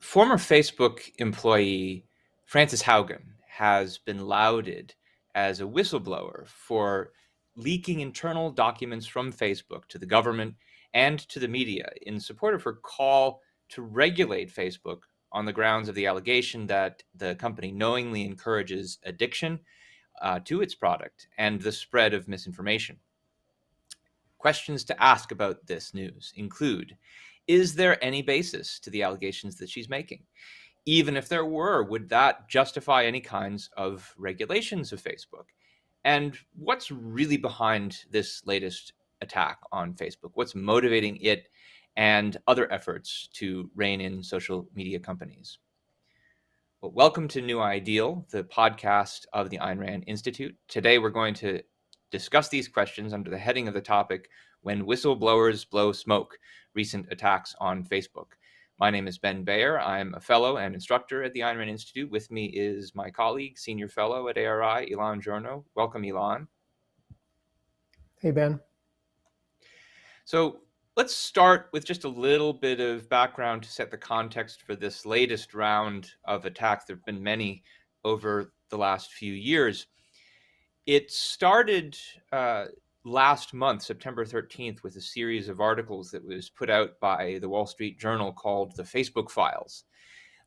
Former Facebook employee Frances Haugen has been lauded as a whistleblower for leaking internal documents from Facebook to the government and to the media in support of her call to regulate Facebook on the grounds of the allegation that the company knowingly encourages addiction to its product and the spread of misinformation. Questions to ask about this news include, is there any basis to the allegations that she's making? Even if there were, would that justify any kinds of regulations of Facebook? And what's really behind this latest attack on Facebook? What's motivating it and other efforts to rein in social media companies? Well, welcome to New Ideal, the podcast of the Ayn Rand Institute. Today, we're going to discuss these questions under the heading of the topic, When Whistleblowers Blow Smoke, Recent Attacks on Facebook. My name is Ben Bayer. I'm a fellow and instructor at the Ayn Rand Institute. With me is my colleague, senior fellow at ARI, Ilan Giorno. Welcome, Ilan. Hey, Ben. So let's start with just a little bit of background to set the context for this latest round of attacks. There have been many over the last few years. It started last month, September 13th, with a series of articles that was put out by the Wall Street Journal called The Facebook Files,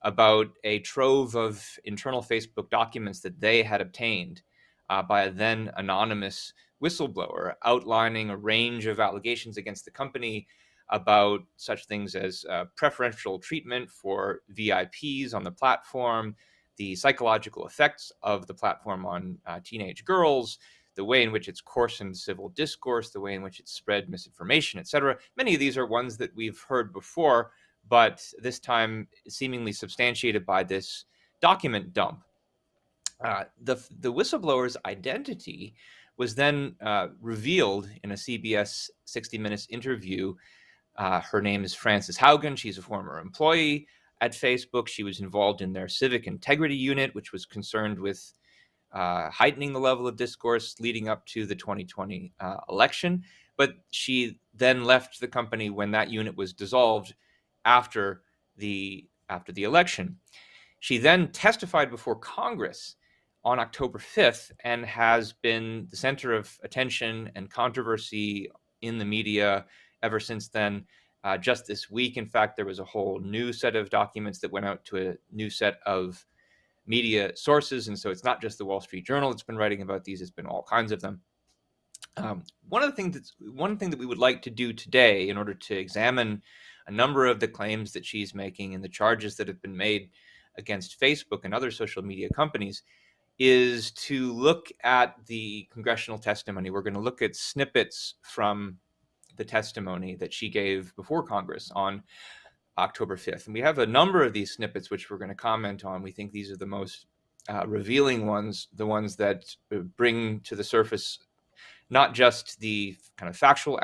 about a trove of internal Facebook documents that they had obtained by a then anonymous whistleblower, outlining a range of allegations against the company about such things as preferential treatment for VIPs on the platform, the psychological effects of the platform on teenage girls, the way in which it's coarsened civil discourse, the way in which it's spread misinformation, etc. Many of these are ones that we've heard before, but this time seemingly substantiated by this document dump. The whistleblower's identity was then revealed in a CBS 60 Minutes interview. Her name is Frances Haugen. She's a former employee at Facebook. She was involved in their civic integrity unit, which was concerned with heightening the level of discourse leading up to the 2020 election. But she then left the company when that unit was dissolved after the election. She then testified before Congress on October 5th and has been the center of attention and controversy in the media ever since then. Just this week, in fact, there was a whole new set of documents that went out to a new set of media sources. And so it's not just the Wall Street Journal that's been writing about these, it's been all kinds of them. One thing that we would like to do today in order to examine a number of the claims that she's making and the charges that have been made against Facebook and other social media companies is to look at the congressional testimony. We're going to look at snippets from the testimony that she gave before Congress on October 5th. And we have a number of these snippets which we're going to comment on. We think these are the most revealing ones, the ones that bring to the surface not just the kind of factual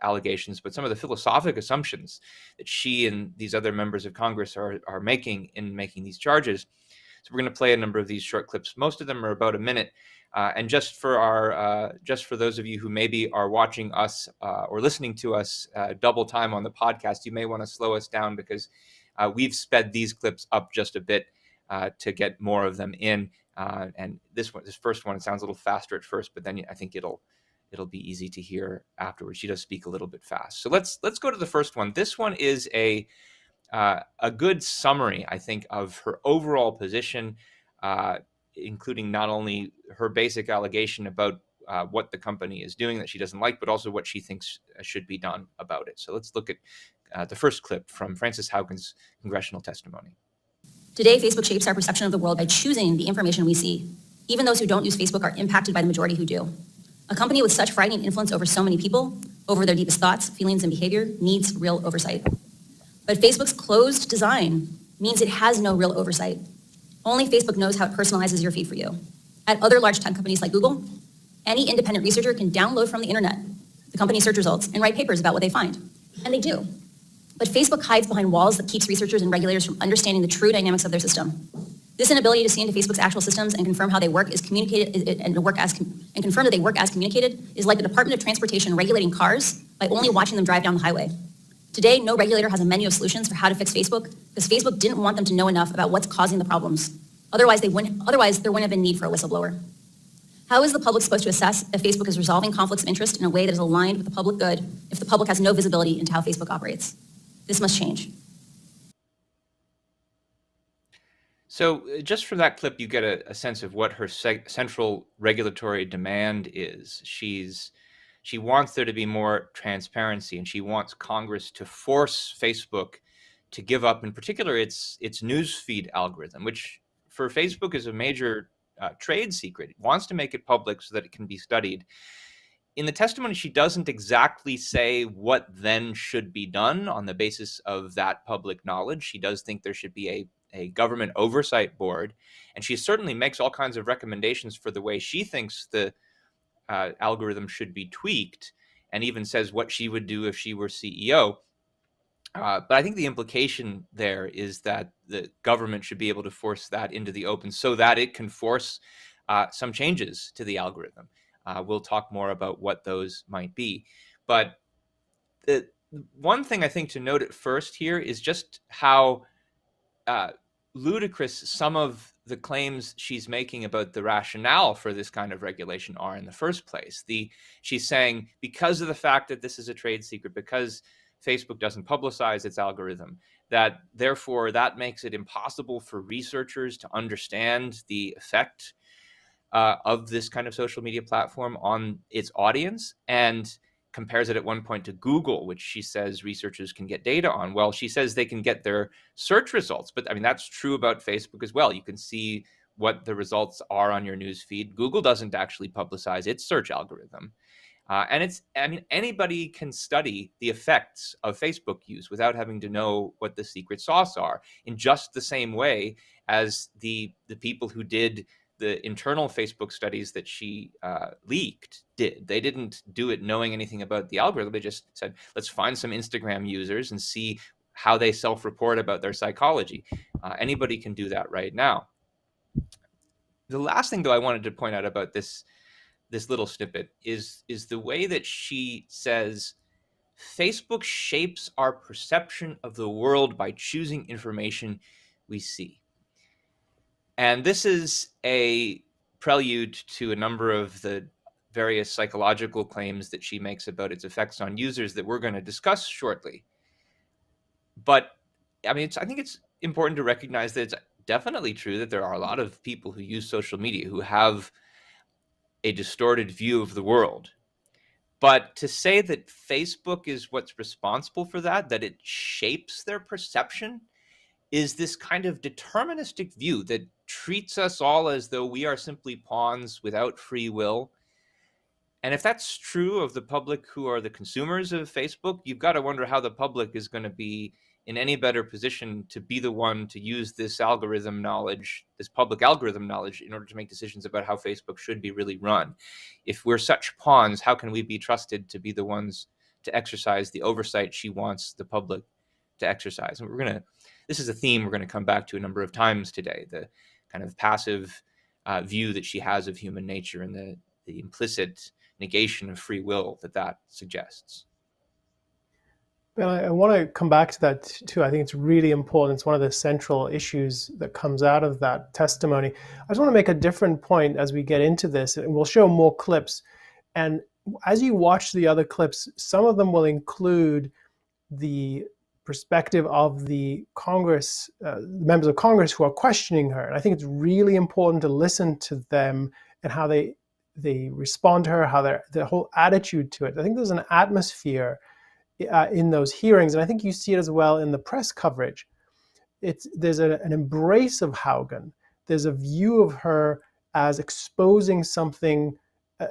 allegations, but some of the philosophic assumptions that she and these other members of Congress are making in making these charges. So we're going to play a number of these short clips. Most of them are about a minute. And just for those of you who maybe are watching us or listening to us double time on the podcast, you may want to slow us down because we've sped these clips up just a bit to get more of them in. And this first one, it sounds a little faster at first, but then I think it'll be easy to hear afterwards. She does speak a little bit fast. So let's go to the first one. This one is a good summary, I think, of her overall position, including not only her basic allegation about what the company is doing that she doesn't like, but also what she thinks should be done about it. So let's look at the first clip from Frances Haugen's congressional testimony. Today, Facebook shapes our perception of the world by choosing the information we see. Even those who don't use Facebook are impacted by the majority who do. A company with such frightening influence over so many people, over their deepest thoughts, feelings, and behavior, needs real oversight. But Facebook's closed design means it has no real oversight. Only Facebook knows how it personalizes your feed for you. At other large tech companies like Google, any independent researcher can download from the internet the company's search results and write papers about what they find. And they do. But Facebook hides behind walls that keeps researchers and regulators from understanding the true dynamics of their system. This inability to see into Facebook's actual systems and confirm how they work is communicated and confirm that they work as communicated is like the Department of Transportation regulating cars by only watching them drive down the highway. Today, no regulator has a menu of solutions for how to fix Facebook because Facebook didn't want them to know enough about what's causing the problems. Otherwise, there wouldn't have been need for a whistleblower. How is the public supposed to assess if Facebook is resolving conflicts of interest in a way that is aligned with the public good if the public has no visibility into how Facebook operates? This must change. So just from that clip, you get a sense of what her central regulatory demand is. She wants there to be more transparency, and she wants Congress to force Facebook to give up, in particular, its newsfeed algorithm, which for Facebook is a major trade secret. It wants to make it public so that it can be studied. In the testimony, she doesn't exactly say what then should be done on the basis of that public knowledge. She does think there should be a government oversight board, and she certainly makes all kinds of recommendations for the way she thinks the algorithm should be tweaked, and even says what she would do if she were CEO. But I think the implication there is that the government should be able to force that into the open so that it can force some changes to the algorithm. We'll talk more about what those might be. But the one thing I think to note at first here is just how ludicrous some of the claims she's making about the rationale for this kind of regulation are in the first place. She's saying because of the fact that this is a trade secret, because Facebook doesn't publicize its algorithm, that therefore that makes it impossible for researchers to understand the effect of this kind of social media platform on its audience, and compares it at one point to Google, which she says researchers can get data on. Well, she says they can get their search results, but I mean, that's true about Facebook as well. You can see what the results are on your news feed. Google doesn't actually publicize its search algorithm. Anybody can study the effects of Facebook use without having to know what the secret sauce are, in just the same way as the people who did the internal Facebook studies that she leaked did. They didn't do it knowing anything about the algorithm. They just said, let's find some Instagram users and see how they self-report about their psychology. Anybody can do that right now. The last thing, though, I wanted to point out about this little snippet is the way that she says Facebook shapes our perception of the world by choosing information we see. And this is a prelude to a number of the various psychological claims that she makes about its effects on users that we're going to discuss shortly. But I mean, I think it's important to recognize that it's definitely true that there are a lot of people who use social media who have a distorted view of the world. But to say that Facebook is what's responsible for that it shapes their perception, is this kind of deterministic view that treats us all as though we are simply pawns without free will. And if that's true of the public who are the consumers of Facebook, you've got to wonder how the public is going to be in any better position to be the one to use this algorithm knowledge, this public algorithm knowledge, in order to make decisions about how Facebook should be really run. If we're such pawns, how can we be trusted to be the ones to exercise the oversight she wants the public to exercise? And this is a theme we're going to come back to a number of times today, the kind of passive view that she has of human nature and the implicit negation of free will that suggests. Well, I want to come back to that too. I think it's really important. It's one of the central issues that comes out of that testimony. I just want to make a different point as we get into this, and we'll show more clips. And as you watch the other clips, some of them will include the perspective of the Congress, members of Congress who are questioning her. And I think it's really important to listen to them and how they respond to her, how their whole attitude to it. I think there's an atmosphere in those hearings, and I think you see it as well in the press coverage. There's an embrace of Haugen. There's a view of her as exposing something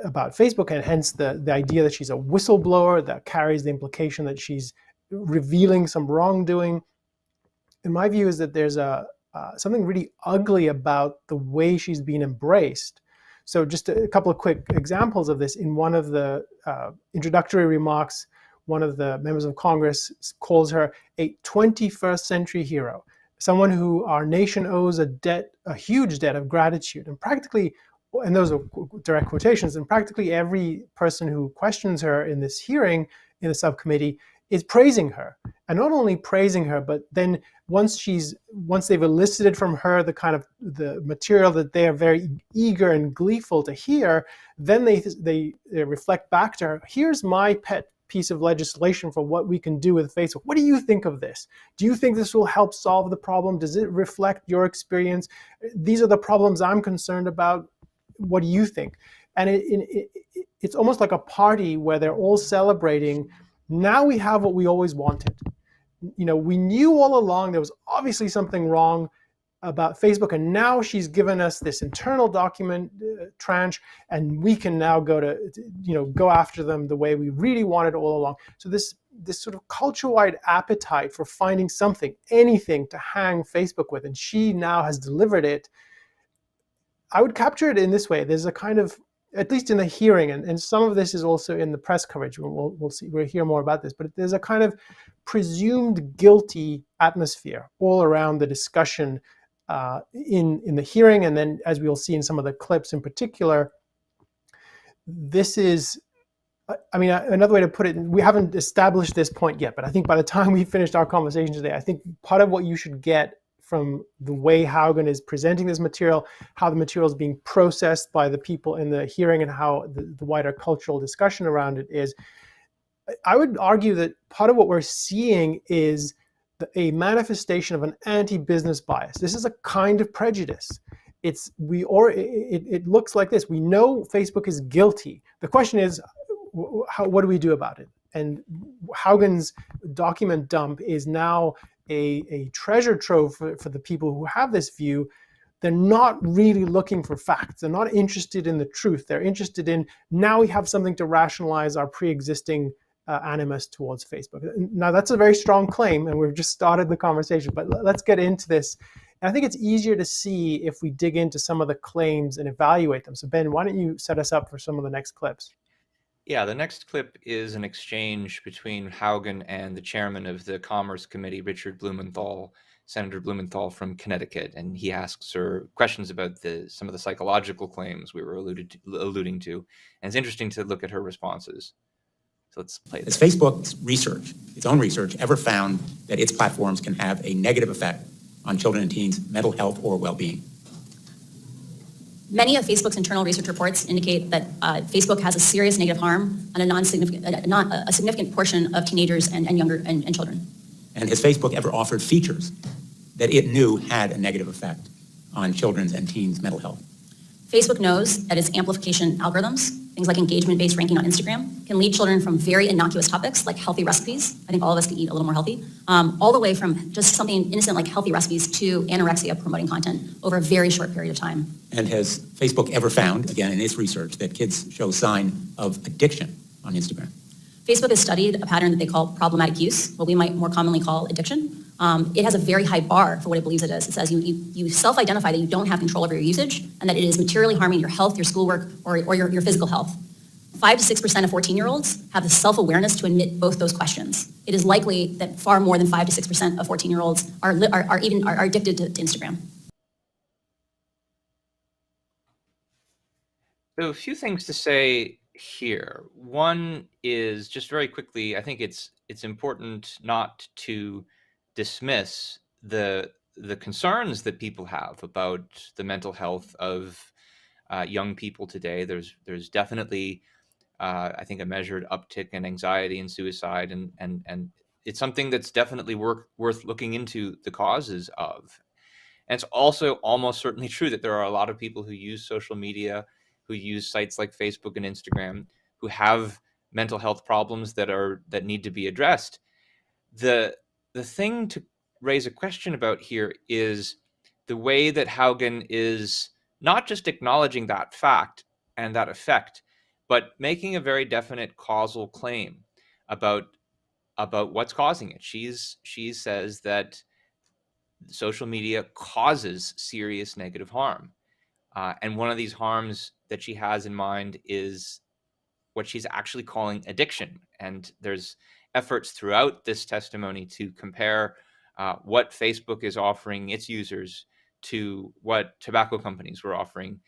about Facebook, and hence the idea that she's a whistleblower that carries the implication that she's revealing some wrongdoing. In my view, is that there's something really ugly about the way she's being embraced. So just a couple of quick examples of this. In one of the introductory remarks, one of the members of Congress calls her a 21st century hero, someone who our nation owes a huge debt of gratitude. And practically, and those are direct quotations, and practically every person who questions her in this hearing in the subcommittee is praising her. And not only praising her, but then once they've elicited from her the kind of the material that they are very eager and gleeful to hear, then they reflect back to her, here's my pet piece of legislation for what we can do with Facebook. What do you think of this? Do you think this will help solve the problem? Does it reflect your experience? These are the problems I'm concerned about. What do you think? And it's almost like a party where they're all celebrating. Now we have what we always wanted. We knew all along there was obviously something wrong about Facebook, and now she's given us this internal document tranche, and we can now go after them the way we really wanted all along. So this sort of culture-wide appetite for finding something, anything to hang Facebook with, and she now has delivered it. I would capture it in this way. There's a kind of, at least in the hearing, and some of this is also in the press coverage. We'll see. We'll hear more about this. But there's a kind of presumed guilty atmosphere all around the discussion in the hearing, and then as we'll see in some of the clips in particular. This is, another way to put it, we haven't established this point yet, but I think by the time we finished our conversation today, I think part of what you should get from the way Haugen is presenting this material, how the material is being processed by the people in the hearing, and how the wider cultural discussion around it is, I would argue that part of what we're seeing is a manifestation of an anti-business bias. This is a kind of prejudice. It looks like this. We know Facebook is guilty. The question is, what do we do about it? And Haugen's document dump is now a treasure trove for the people who have this view. They're not really looking for facts. They're not interested in the truth. They're interested in, now we have something to rationalize our pre-existing animus towards Facebook. Now, that's a very strong claim, and we've just started the conversation, but let's get into this. And I think it's easier to see if we dig into some of the claims and evaluate them. So Ben, why don't you set us up for some of the next clips? Yeah, the next clip is an exchange between Haugen and the chairman of the Commerce Committee, Richard Blumenthal, Senator Blumenthal from Connecticut, and he asks her questions about some of the psychological claims we were alluding to, and it's interesting to look at her responses. So let's play this. Has Facebook's research, its own research, ever found that its platforms can have a negative effect on children and teens' mental health or well-being? Many of Facebook's internal research reports indicate that Facebook has a serious negative harm on a significant portion of teenagers and younger and children. And has Facebook ever offered features that it knew had a negative effect on children's and teens' mental health? Facebook knows that its amplification algorithms, things like engagement-based ranking on Instagram, can lead children from very innocuous topics like healthy recipes. I think all of us could eat a little more healthy, all the way from just something innocent like healthy recipes to anorexia promoting content over a very short period of time. And has Facebook ever found, again in its research, that kids show sign of addiction on Instagram? Facebook has studied a pattern that they call problematic use, what we might more commonly call addiction. It has a very high bar for what it believes it is. It says you self-identify that you don't have control over your usage and that it is materially harming your health, your schoolwork, or your physical health. 5 to 6% of 14-year-olds have the self-awareness to admit both those questions. It is likely that far more than 5 to 6% of 14-year-olds are addicted to Instagram. So a few things to say here. One is, just very quickly, I think it's important not to dismiss the concerns that people have about the mental health of young people today. There's definitely I think a measured uptick in anxiety and suicide, and it's something that's definitely worth looking into the causes of. And it's also almost certainly true that there are a lot of people who use social media, who use sites like Facebook and Instagram, who have mental health problems that need to be addressed. The thing to raise a question about here is the way that Haugen is not just acknowledging that fact and that effect, but making a very definite causal claim about what's causing it. She says that social media causes serious negative harm. And one of these harms that she has in mind is what she's actually calling addiction. And there's efforts throughout this testimony to compare what Facebook is offering its users to what tobacco companies were offering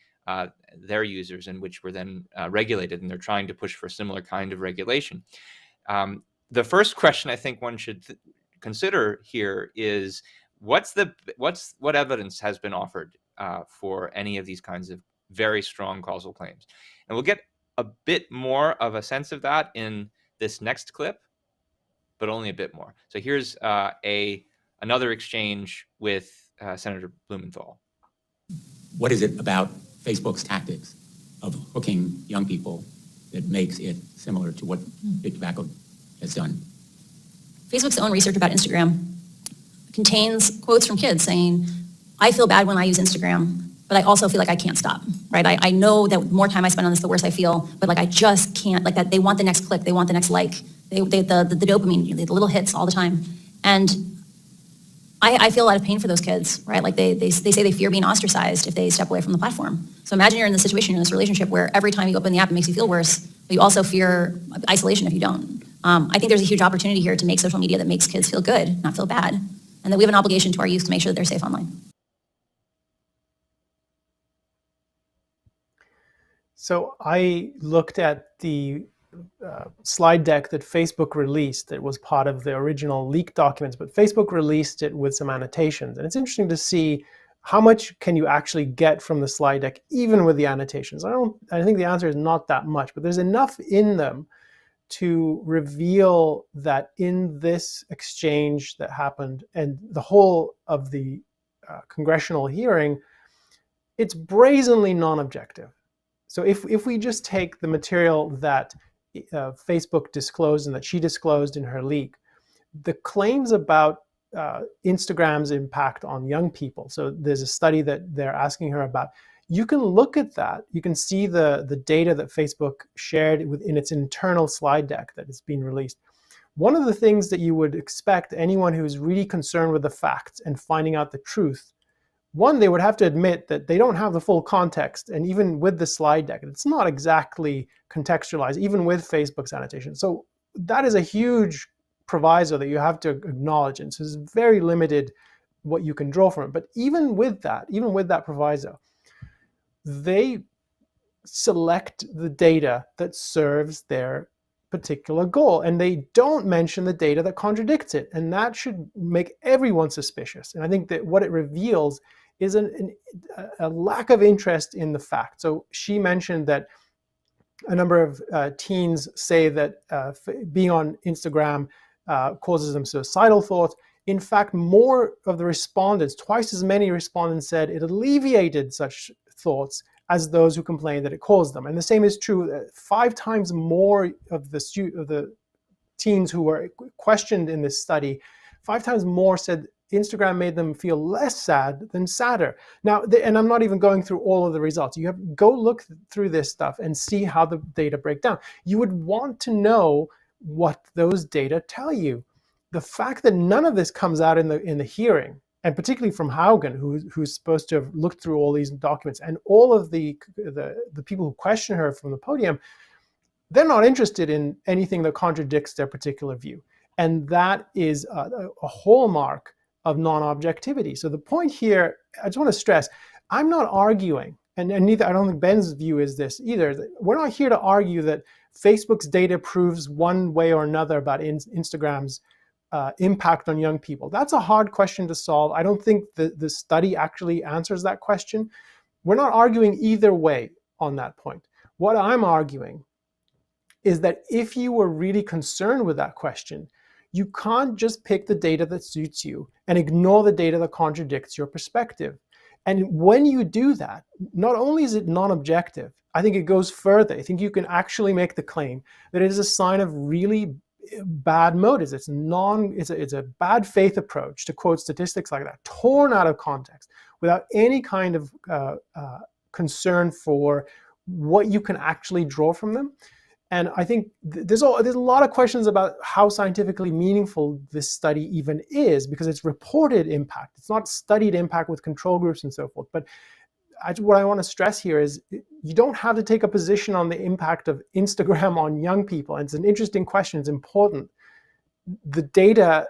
their users, and which were then regulated. And they're trying to push for a similar kind of regulation. the first question I think one should consider here is what evidence has been offered for any of these kinds of very strong causal claims, and we'll get a bit more of a sense of that in this next clip, but only a bit more. So here's another exchange with Senator Blumenthal. What is it about Facebook's tactics of hooking young people that makes it similar to what Big Tobacco has done? Facebook's own research about Instagram contains quotes from kids saying, I feel bad when I use Instagram, but I also feel like I can't stop, right? I know that the more time I spend on this, the worse I feel, but like I just can't, like that they want the next click, they want the next like, the dopamine, the little hits all the time. And I feel a lot of pain for those kids, right? Like they say they fear being ostracized if they step away from the platform. So imagine you're in this situation, in this relationship where every time you open the app, it makes you feel worse, but you also fear isolation if you don't. I think there's a huge opportunity here to make social media that makes kids feel good, not feel bad, and that we have an obligation to our youth to make sure that they're safe online. So I looked at the slide deck that Facebook released that was part of the original leaked documents, but Facebook released it with some annotations. And it's interesting to see how much can you actually get from the slide deck, even with the annotations. I think the answer is not that much, but there's enough in them to reveal that in this exchange that happened and the whole of the congressional hearing, it's brazenly non-objective. So if we just take the material that Facebook disclosed and that she disclosed in her leak, the claims about Instagram's impact on young people. So there's a study that they're asking her about. You can look at that. You can see the data that Facebook shared in its internal slide deck that has been released. One of the things that you would expect anyone who's really concerned with the facts and finding out the truth, one, they would have to admit that they don't have the full context, and even with the slide deck, it's not exactly contextualized, even with Facebook's annotation. So that is a huge proviso that you have to acknowledge, and so it's very limited what you can draw from it. But even with that proviso, they select the data that serves their particular goal, and they don't mention the data that contradicts it, and that should make everyone suspicious. And I think that what it reveals is a lack of interest in the fact. So she mentioned that a number of teens say that being on Instagram causes them suicidal thoughts. In fact, more of the respondents, twice as many respondents, said it alleviated such thoughts as those who complained that it caused them. And the same is true, 5 times more of the teens who were questioned in this study, 5 times more said Instagram made them feel less sad than sadder. Now, and I'm not even going through all of the results. You have to go look through this stuff and see how the data break down. You would want to know what those data tell you. The fact that none of this comes out in the hearing, and particularly from Haugen, who's supposed to have looked through all these documents, and all of the people who question her from the podium, they're not interested in anything that contradicts their particular view. And that is a hallmark of non-objectivity. So the point here, I just want to stress, I'm not arguing, and neither, I don't think Ben's view is this either. We're not here to argue that Facebook's data proves one way or another about Instagram's impact on young people. That's a hard question to solve. I don't think the study actually answers that question. We're not arguing either way on that point. What I'm arguing is that if you were really concerned with that question, you can't just pick the data that suits you and ignore the data that contradicts your perspective. And when you do that, not only is it non-objective, I think it goes further. I think you can actually make the claim that it is a sign of really bad motives. It's a bad faith approach, to quote statistics like that, torn out of context, without any kind of concern for what you can actually draw from them. And I think there's a lot of questions about how scientifically meaningful this study even is, because it's reported impact. It's not studied impact with control groups and so forth. But what I want to stress here is you don't have to take a position on the impact of Instagram on young people. And it's an interesting question. It's important. The data,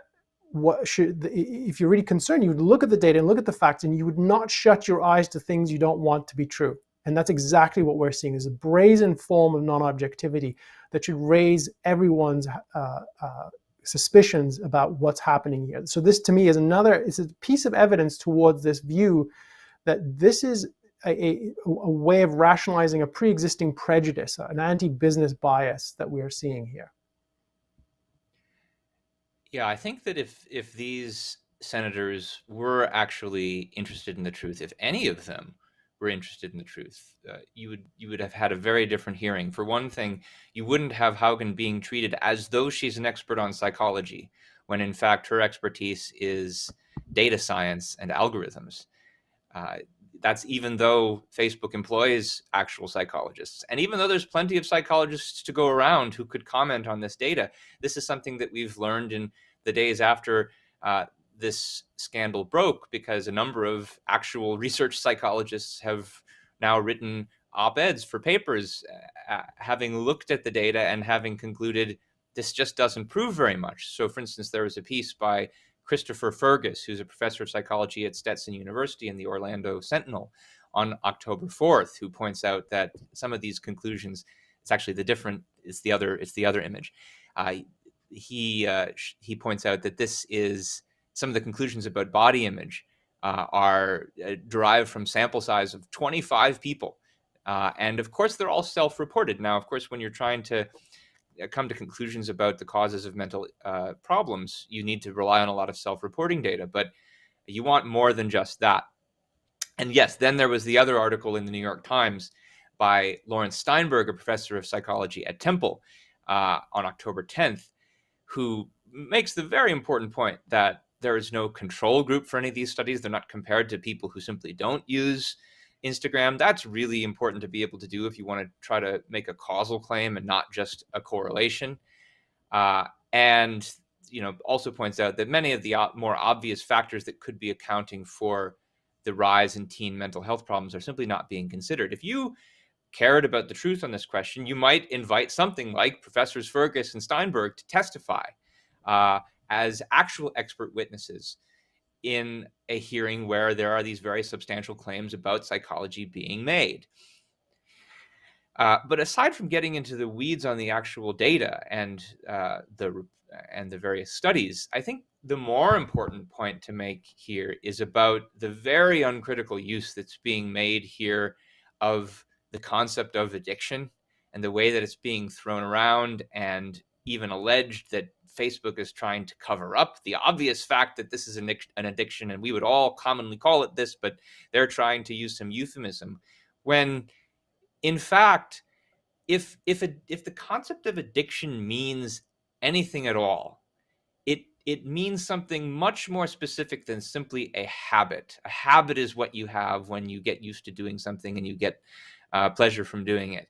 if you're really concerned, you would look at the data and look at the facts, and you would not shut your eyes to things you don't want to be true. And that's exactly what we're seeing, is a brazen form of non-objectivity that should raise everyone's suspicions about what's happening here. So this, to me, is it's a piece of evidence towards this view that this is a way of rationalizing a pre-existing prejudice, an anti-business bias that we are seeing here. Yeah, I think that if these senators were actually interested in the truth, if any of them were interested in the truth, you would have had a very different hearing. For one thing, you wouldn't have Haugen being treated as though she's an expert on psychology, when in fact her expertise is data science and algorithms. That's even though Facebook employs actual psychologists. And even though there's plenty of psychologists to go around who could comment on this data, this is something that we've learned in the days after this scandal broke, because a number of actual research psychologists have now written op-eds for papers having looked at the data and having concluded this just doesn't prove very much. So, for instance, there was a piece by Christopher Fergus, who's a professor of psychology at Stetson University and the Orlando Sentinel, on October 4th, who points out that some of these conclusions, it's actually it's the other image. He points out that this is some of the conclusions about body image are derived from sample size of 25 people. And of course, they're all self-reported. Now, of course, when you're trying to come to conclusions about the causes of mental problems, you need to rely on a lot of self-reporting data, but you want more than just that. And yes, then there was the other article in the New York Times by Lawrence Steinberg, a professor of psychology at Temple, on October 10th, who makes the very important point that there is no control group for any of these studies. They're not compared to people who simply don't use Instagram. That's really important to be able to do if you want to try to make a causal claim and not just a correlation. And also points out that many of the more obvious factors that could be accounting for the rise in teen mental health problems are simply not being considered. If you cared about the truth on this question, you might invite something like Professors Fergus and Steinberg to testify as actual expert witnesses in a hearing where there are these very substantial claims about psychology being made. But aside from getting into the weeds on the actual data and the various studies, I think the more important point to make here is about the very uncritical use that's being made here of the concept of addiction and the way that it's being thrown around, and even alleged that Facebook is trying to cover up the obvious fact that this is an addiction, and we would all commonly call it this, but they're trying to use some euphemism. When, in fact, if the concept of addiction means anything at all, it means something much more specific than simply a habit. A habit is what you have when you get used to doing something and you get pleasure from doing it.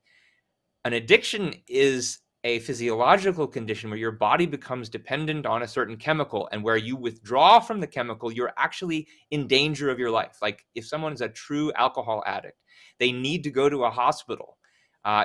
An addiction is a physiological condition where your body becomes dependent on a certain chemical, and where you withdraw from the chemical, you're actually in danger of your life. Like if someone is a true alcohol addict, they need to go to a hospital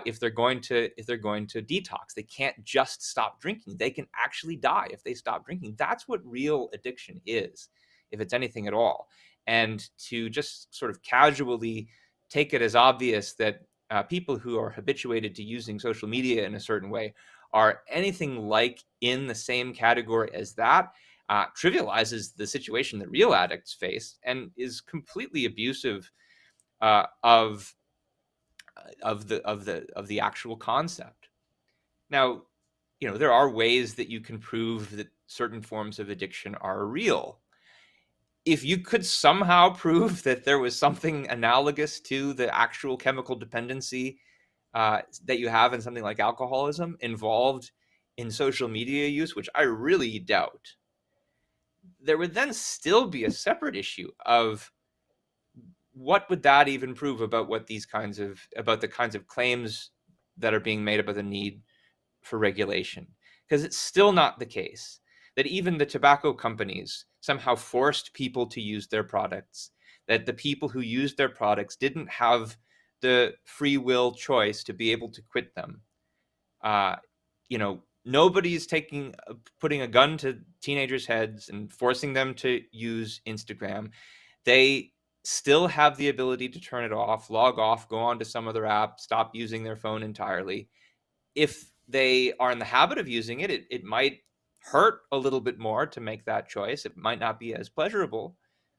if they're going to detox. They can't just stop drinking. They can actually die if they stop drinking. That's what real addiction is, if it's anything at all. And to just sort of casually take it as obvious that people who are habituated to using social media in a certain way are anything like in the same category as that trivializes the situation that real addicts face, and is completely abusive of the actual concept. Now, there are ways that you can prove that certain forms of addiction are real. If you could somehow prove that there was something analogous to the actual chemical dependency that you have in something like alcoholism involved in social media use, which I really doubt, there would then still be a separate issue of what would that even prove about the kinds of claims that are being made about the need for regulation. Because it's still not the case that even the tobacco companies somehow forced people to use their products, that the people who used their products didn't have the free will choice to be able to quit them. Nobody's putting a gun to teenagers' heads and forcing them to use Instagram. They still have the ability to turn it off, log off, go on to some other app, stop using their phone entirely. If they are in the habit of using it, it might hurt a little bit more to make that choice. It might not be as pleasurable,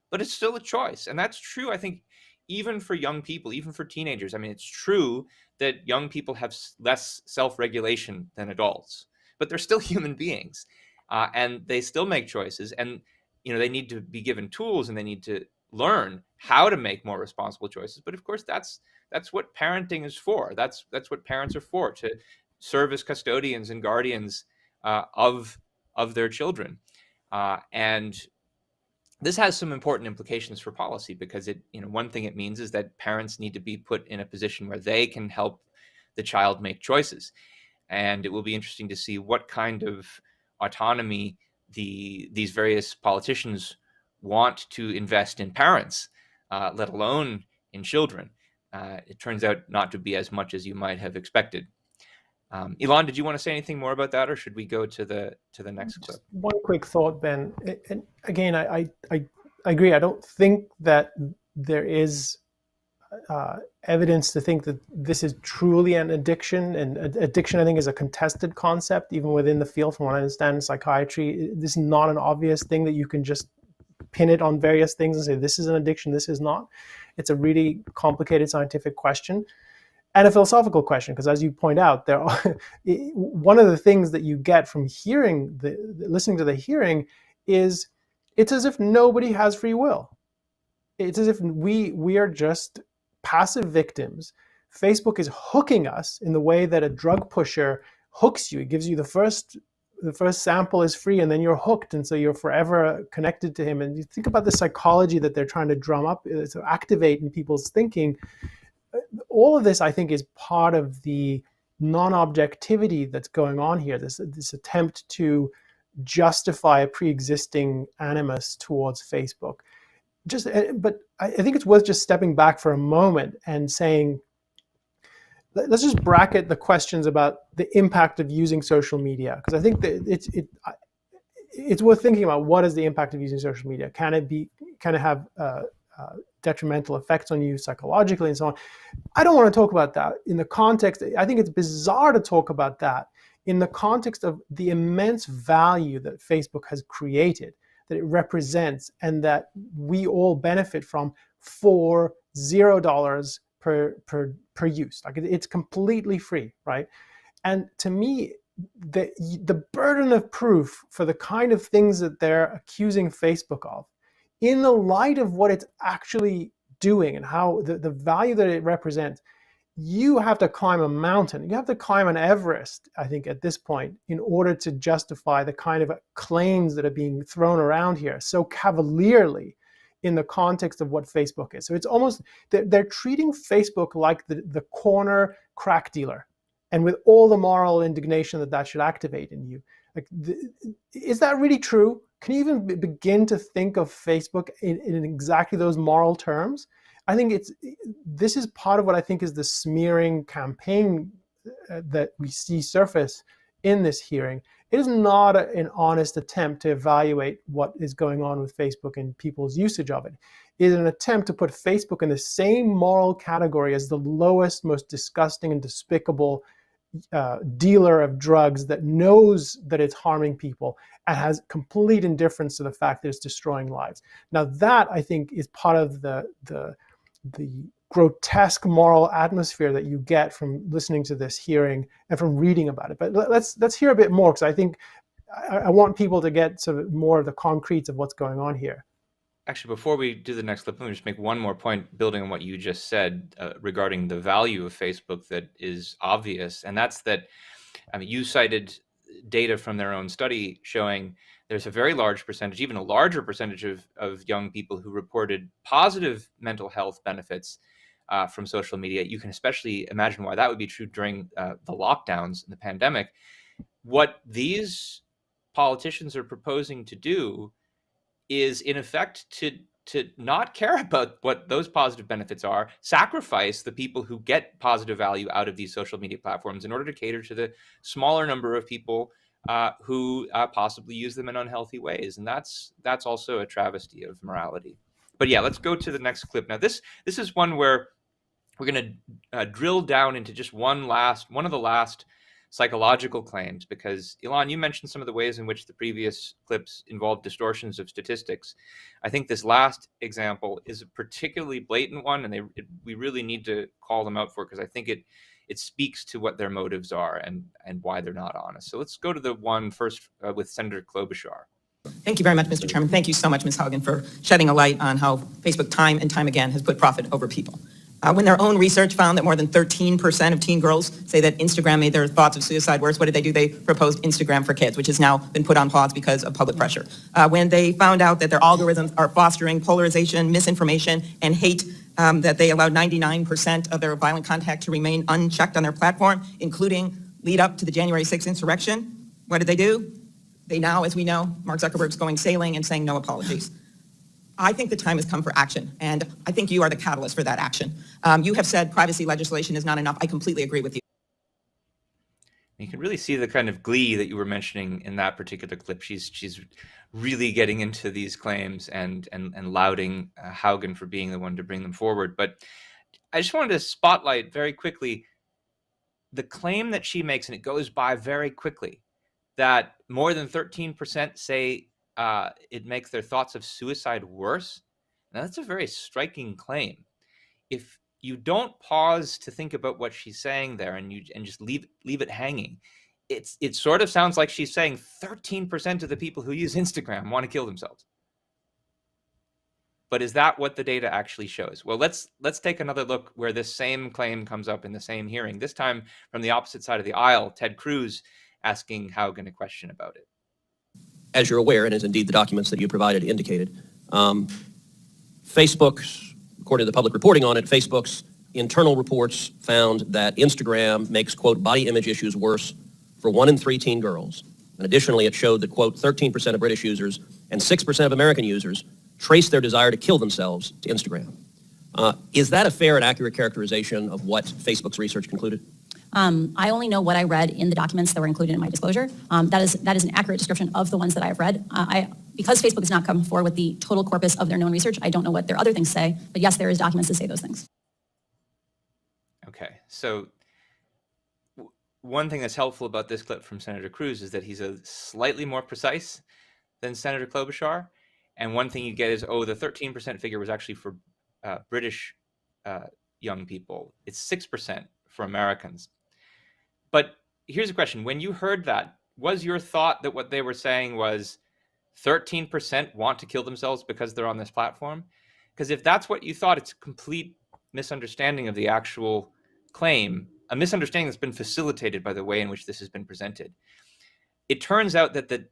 but it's still a choice. And that's true, I think, even for young people, even for teenagers. I mean, it's true that young people have less self-regulation than adults, but they're still human beings, and they still make choices. And they need to be given tools, and they need to learn how to make more responsible choices. But of course, that's what parenting is for. That's what parents are for, to serve as custodians and guardians of their children. And this has some important implications for policy, because one thing it means is that parents need to be put in a position where they can help the child make choices. And it will be interesting to see what kind of autonomy these various politicians want to invest in parents, let alone in children. It turns out not to be as much as you might have expected. Elon, did you want to say anything more about that, or should we go to the next clip? Just one quick thought, Ben. And again, I agree. I don't think that there is evidence to think that this is truly an addiction. And addiction, I think, is a contested concept, even within the field. From what I understand in psychiatry, this is not an obvious thing that you can just pin it on various things and say, this is an addiction, this is not. It's a really complicated scientific question. And a philosophical question, because as you point out, there are one of the things that you get from listening to the hearing is it's as if nobody has free will. It's as if we are just passive victims. Facebook is hooking us in the way that a drug pusher hooks you. It gives you the first sample is free, and then you're hooked, and so you're forever connected to him. And you think about the psychology that they're trying to drum up, to activate in people's thinking. All of this, I think, is part of the non-objectivity that's going on here, this attempt to justify a pre-existing animus towards Facebook. But I think it's worth just stepping back for a moment and saying, let's just bracket the questions about the impact of using social media, because I think that it's worth thinking about, what is the impact of using social media? Can it have detrimental effects on you psychologically and so on? I don't want to talk about that in the context. I think it's bizarre to talk about that in the context of the immense value that Facebook has created, that it represents, and that we all benefit from for $0 per use. Like, it's completely free, right? And to me, the burden of proof for the kind of things that they're accusing Facebook of, in the light of what it's actually doing and how the value that it represents, you have to climb a mountain. You have to climb an Everest, I think, at this point, in order to justify the kind of claims that are being thrown around here so cavalierly in the context of what Facebook is. So it's almost, they're treating Facebook like the corner crack dealer, and with all the moral indignation that should activate in you. Like, is that really true? Can you even begin to think of Facebook in exactly those moral terms? I think this is part of what I think is the smearing campaign that we see surface in this hearing. It is not an honest attempt to evaluate what is going on with Facebook and people's usage of it. It is an attempt to put Facebook in the same moral category as the lowest, most disgusting and despicable dealer of drugs that knows that it's harming people and has complete indifference to the fact that it's destroying lives. Now that, I think, is part of the grotesque moral atmosphere that you get from listening to this hearing and from reading about it. But let's hear a bit more, because I think I want people to get sort of more of the concretes of what's going on here. Actually, before we do the next clip, let me just make one more point, building on what you just said regarding the value of Facebook that is obvious. And that's that, I mean, you cited data from their own study showing there's a very large percentage, even a larger percentage of young people who reported positive mental health benefits from social media. You can especially imagine why that would be true during the lockdowns and the pandemic. What these politicians are proposing to do is, in effect, to not care about what those positive benefits are, sacrifice the people who get positive value out of these social media platforms in order to cater to the smaller number of people who possibly use them in unhealthy ways. And that's also a travesty of morality. But yeah, let's go to the next clip. Now, this is one where we're going to drill down into just one of the last psychological claims, because Ilan, you mentioned some of the ways in which the previous clips involved distortions of statistics. I think this last example is a particularly blatant one, and we really need to call them out for it, because I think it speaks to what their motives are and why they're not honest. So let's go to the one first with Senator Klobuchar. Thank you very much, Mr. Chairman. Thank you so much, Ms. Haugen, for shedding a light on how Facebook time and time again has put profit over people. When their own research found that more than 13% of teen girls say that Instagram made their thoughts of suicide worse, what did they do? They proposed Instagram for Kids, which has now been put on pause because of public pressure. When they found out that their algorithms are fostering polarization, misinformation, and hate, that they allowed 99% of their violent content to remain unchecked on their platform, including lead up to the January 6th insurrection, what did they do? They now, as we know, Mark Zuckerberg's going sailing and saying no apologies. I think the time has come for action, and I think you are the catalyst for that action. You have said privacy legislation is not enough. I completely agree with you. You can really see the kind of glee that you were mentioning in that particular clip. She's really getting into these claims and lauding Haugen for being the one to bring them forward. But I just wanted to spotlight very quickly the claim that she makes, and it goes by very quickly, that more than 13% say it makes their thoughts of suicide worse. Now, that's a very striking claim. If you don't pause to think about what she's saying there and just leave it hanging, it sort of sounds like she's saying 13% of the people who use Instagram want to kill themselves. But is that what the data actually shows? Well, let's take another look where this same claim comes up in the same hearing, this time from the opposite side of the aisle, Ted Cruz asking Haugen a question about it. As you're aware, and as indeed the documents that you provided indicated, Facebook's, according to the public reporting on it, Facebook's internal reports found that Instagram makes, quote, body image issues worse for 1 in 3 teen girls. And additionally, it showed that, quote, 13% of British users and 6% of American users trace their desire to kill themselves to Instagram. Is that a fair and accurate characterization of what Facebook's research concluded? I only know what I read in the documents that were included in my disclosure. That is an accurate description of the ones that I have read. Because Facebook has not come forward with the total corpus of their known research, I don't know what their other things say, but yes, there is documents that say those things. Okay, so one thing that's helpful about this clip from Senator Cruz is that he's a slightly more precise than Senator Klobuchar. And one thing you get is, the 13% figure was actually for British young people. It's 6% for Americans. But here's a question. When you heard that, was your thought that what they were saying was 13% want to kill themselves because they're on this platform? Because if that's what you thought, it's a complete misunderstanding of the actual claim, a misunderstanding that's been facilitated by the way in which this has been presented. It turns out that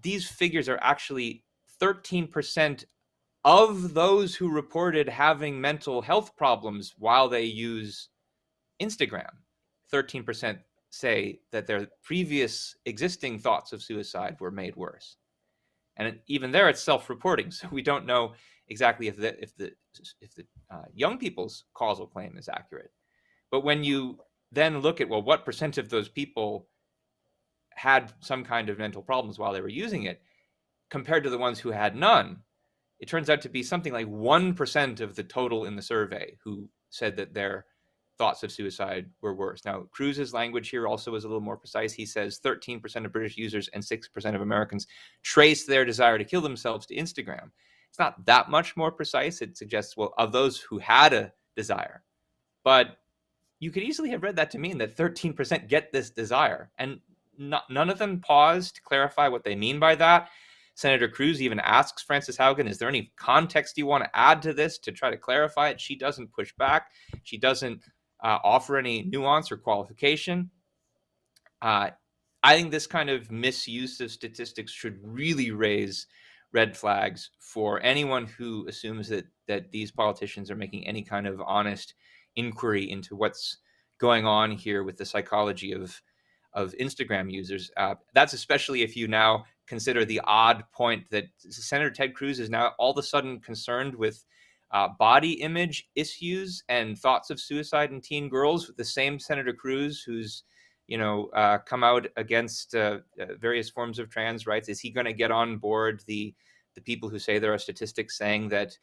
these figures are actually 13% of those who reported having mental health problems while they use Instagram. 13% say that their previous existing thoughts of suicide were made worse. And even there, it's self-reporting, so we don't know exactly if the young people's causal claim is accurate. But when you then look at, well, what percent of those people had some kind of mental problems while they were using it, compared to the ones who had none, it turns out to be something like 1% of the total in the survey who said that their thoughts of suicide were worse. Now, Cruz's language here also is a little more precise. He says 13% of British users and 6% of Americans trace their desire to kill themselves to Instagram. It's not that much more precise. It suggests, well, of those who had a desire. But you could easily have read that to mean that 13% get this desire. And none of them pause to clarify what they mean by that. Senator Cruz even asks Frances Haugen, is there any context you want to add to this to try to clarify it? She doesn't push back. She doesn't offer any nuance or qualification. I think this kind of misuse of statistics should really raise red flags for anyone who assumes that these politicians are making any kind of honest inquiry into what's going on here with the psychology of Instagram users. That's especially if you now consider the odd point that Senator Ted Cruz is now all of a sudden concerned with body image issues and thoughts of suicide in teen girls. The same Senator Cruz who's come out against various forms of trans rights. Is he going to get on board the people who say there are statistics saying that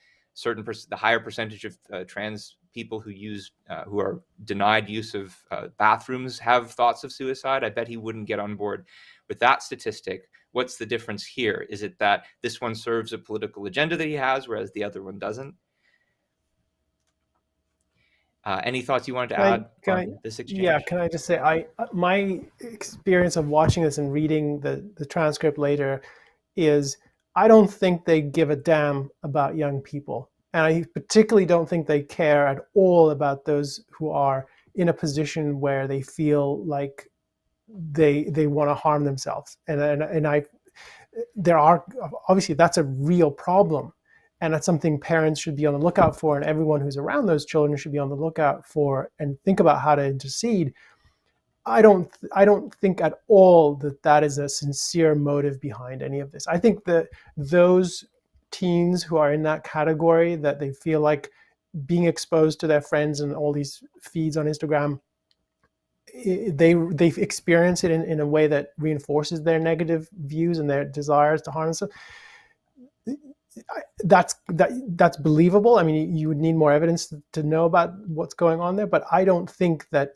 the higher percentage of trans people who are denied use of bathrooms have thoughts of suicide. I bet he wouldn't get on board with that statistic. What's the difference here? Is it that this one serves a political agenda that he has, whereas the other one doesn't? Any thoughts you wanted to add on this exchange? Yeah, can I just say, my experience of watching this and reading the transcript later is I don't think they give a damn about young people. And I particularly don't think they care at all about those who are in a position where they feel like they want to harm themselves. There are, obviously that's a real problem. And that's something parents should be on the lookout for, and everyone who's around those children should be on the lookout for and think about how to intercede. I don't think at all that is a sincere motive behind any of this. I think that those teens who are in that category, that they feel like being exposed to their friends and all these feeds on Instagram, they experience it in a way that reinforces their negative views and their desires to harm themselves. That's believable. I mean, you would need more evidence to know about what's going on there, but I don't think that.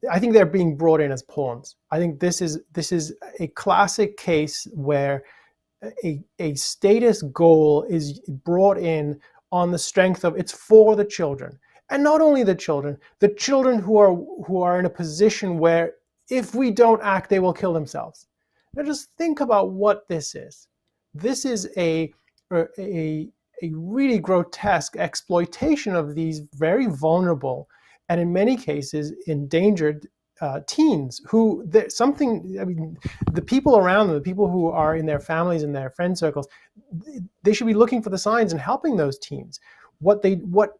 I think they're being brought in as pawns. I think this is a classic case where a status goal is brought in on the strength of it's for the children, and not only the children who are in a position where if we don't act, they will kill themselves. Now, just think about what this is. This is a really grotesque exploitation of these very vulnerable and in many cases endangered teens who the people around them, the people who are in their families and their friend circles, they should be looking for the signs and helping those teens. What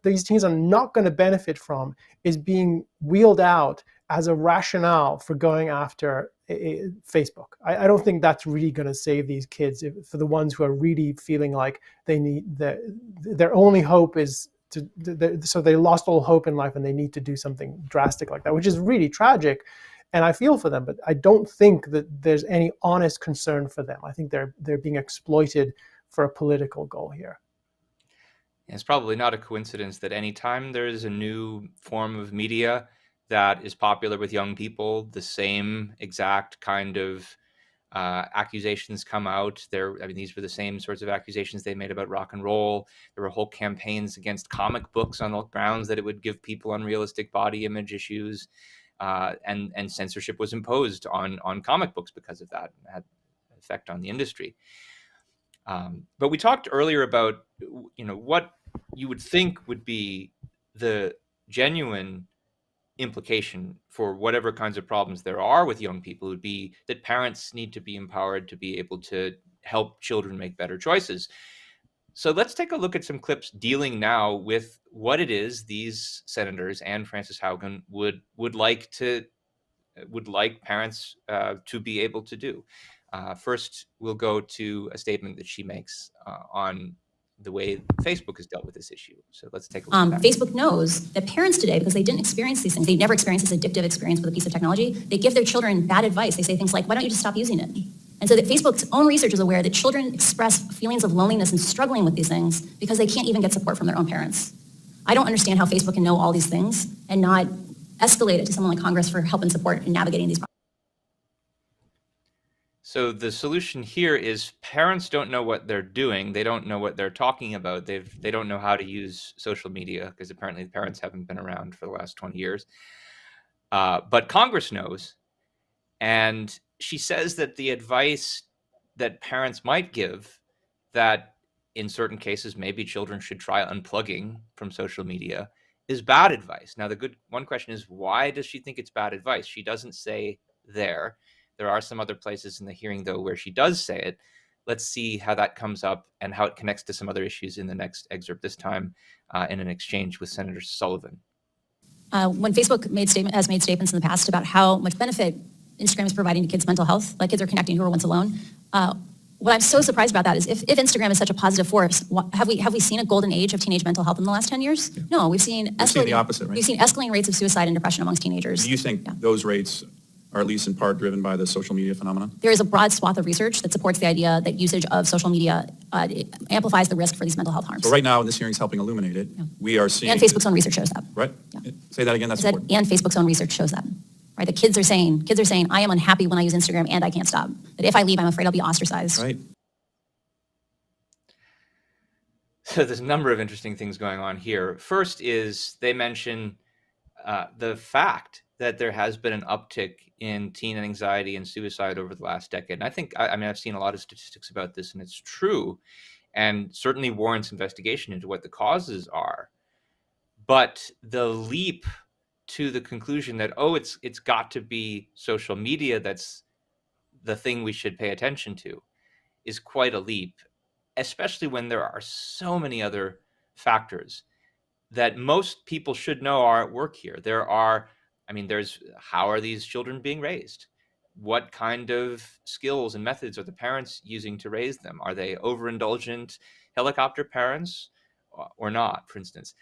these teens are not going to benefit from is being wheeled out as a rationale for going after Facebook. I don't think that's really going to save these kids for the ones who are really feeling like they need their only hope is so they lost all hope in life and they need to do something drastic like that, which is really tragic. And I feel for them, but I don't think that there's any honest concern for them. I think they're being exploited for a political goal here. It's probably not a coincidence that anytime there is a new form of media that is popular with young people, the same exact kind of accusations come out. These were the same sorts of accusations they made about rock and roll. There were whole campaigns against comic books on the grounds that it would give people unrealistic body image issues, and censorship was imposed on comic books because of that. It had an effect on the industry. But we talked earlier about what you would think would be the genuine implication for whatever kinds of problems there are with young people would be that parents need to be empowered to be able to help children make better choices. So let's take a look at some clips dealing now with what it is these senators and Frances Haugen would like parents to be able to do. First, we'll go to a statement that she makes on the way Facebook has dealt with this issue. So let's take a look at that. Facebook knows that parents today, because they didn't experience these things, they never experienced this addictive experience with a piece of technology, they give their children bad advice. They say things like, why don't you just stop using it? And so that Facebook's own research is aware that children express feelings of loneliness and struggling with these things because they can't even get support from their own parents. I don't understand how Facebook can know all these things and not escalate it to someone like Congress for help and support in navigating these problems. So the solution here is parents don't know what they're doing. They don't know what they're talking about. They don't know how to use social media because apparently the parents haven't been around for the last 20 years. But Congress knows. And she says that the advice that parents might give, that in certain cases maybe children should try unplugging from social media, is bad advice. Now, one question is, why does she think it's bad advice? She doesn't say there. There are some other places in the hearing, though, where she does say it. Let's see how that comes up and how it connects to some other issues in the next excerpt, this time in an exchange with Senator Sullivan. When Facebook has made statements in the past about how much benefit Instagram is providing to kids' mental health, like kids are connecting who were once alone, what I'm so surprised about that is if Instagram is such a positive force, have we seen a golden age of teenage mental health in the last 10 years? No, we've seen the opposite, right? We've seen escalating rates of suicide and depression amongst teenagers. Do you think those rates are at least in part driven by the social media phenomenon? There is a broad swath of research that supports the idea that usage of social media amplifies the risk for these mental health harms. So right now, this hearing is helping illuminate it. Yeah. We are seeing... And Facebook's own research shows that. Right? Yeah. Say that again, that's important. And Facebook's own research shows that. Right? The kids are saying, I am unhappy when I use Instagram and I can't stop. That if I leave, I'm afraid I'll be ostracized. Right. So there's a number of interesting things going on here. First is they mention the fact that there has been an uptick in teen anxiety and suicide over the last decade. And I think, I mean, I've seen a lot of statistics about this, and it's true, and certainly warrants investigation into what the causes are. But the leap to the conclusion that, oh, it's got to be social media that's the thing we should pay attention to is quite a leap, especially when there are so many other factors that most people should know are at work here. There's how are these children being raised? What kind of skills and methods are the parents using to raise them? Are they overindulgent helicopter parents or not, for instance?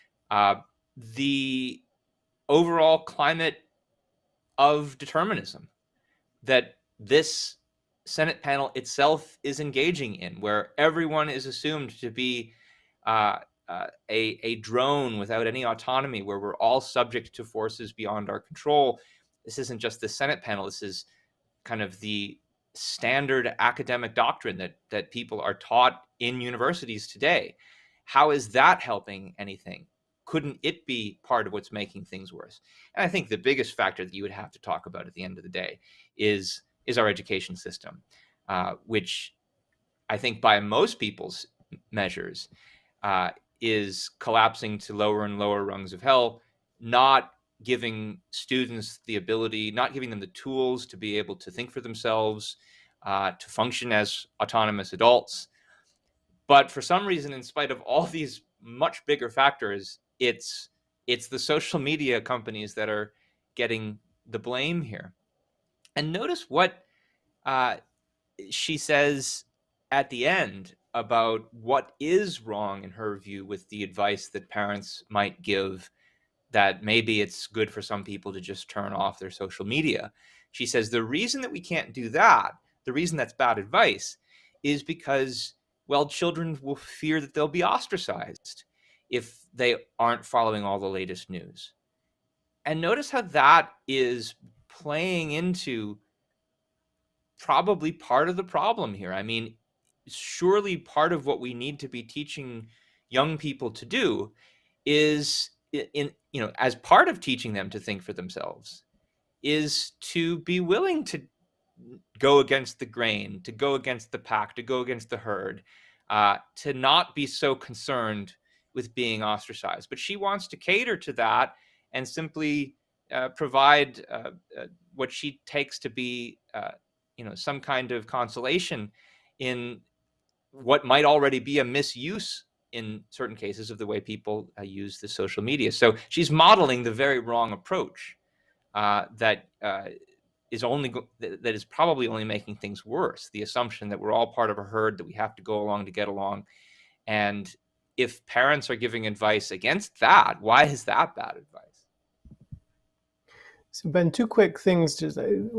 The overall climate of determinism that this Senate panel itself is engaging in, where everyone is assumed to be a drone without any autonomy, where we're all subject to forces beyond our control. This isn't just the Senate panel. This is kind of the standard academic doctrine that people are taught in universities today. How is that helping anything? Couldn't it be part of what's making things worse? And I think the biggest factor that you would have to talk about at the end of the day is our education system, which I think by most people's measures is collapsing to lower and lower rungs of hell, not giving students the ability, not giving them the tools to be able to think for themselves, to function as autonomous adults. But for some reason, in spite of all these much bigger factors, it's the social media companies that are getting the blame here. And notice what she says at the end about what is wrong in her view with the advice that parents might give, that maybe it's good for some people to just turn off their social media. She says the reason that we can't do that, the reason that's bad advice, is because, well, children will fear that they'll be ostracized if they aren't following all the latest news. And notice how that is playing into probably part of the problem here. I mean, surely part of what we need to be teaching young people to do is, as part of teaching them to think for themselves, is to be willing to go against the grain, to go against the pack, to go against the herd, to not be so concerned with being ostracized. But she wants to cater to that and simply provide what she takes to be, some kind of consolation in what might already be a misuse in certain cases of the way people use the social media. So she's modeling the very wrong approach that is probably only making things worse. The assumption that we're all part of a herd, that we have to go along to get along. And if parents are giving advice against that, why is that bad advice? So Ben, two quick things, just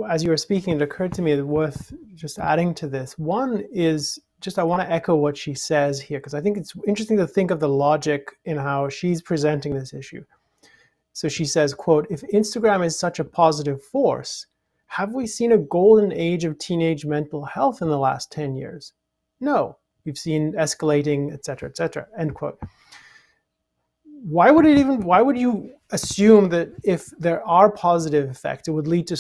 as you were speaking, it occurred to me that worth just adding to this. One is just I want to echo what she says here, because I think it's interesting to think of the logic in how she's presenting this issue. So she says, quote, if Instagram is such a positive force, have we seen a golden age of teenage mental health in the last 10 years? No, we've seen escalating, et cetera, end quote. Why would you assume that if there are positive effects, it would lead to,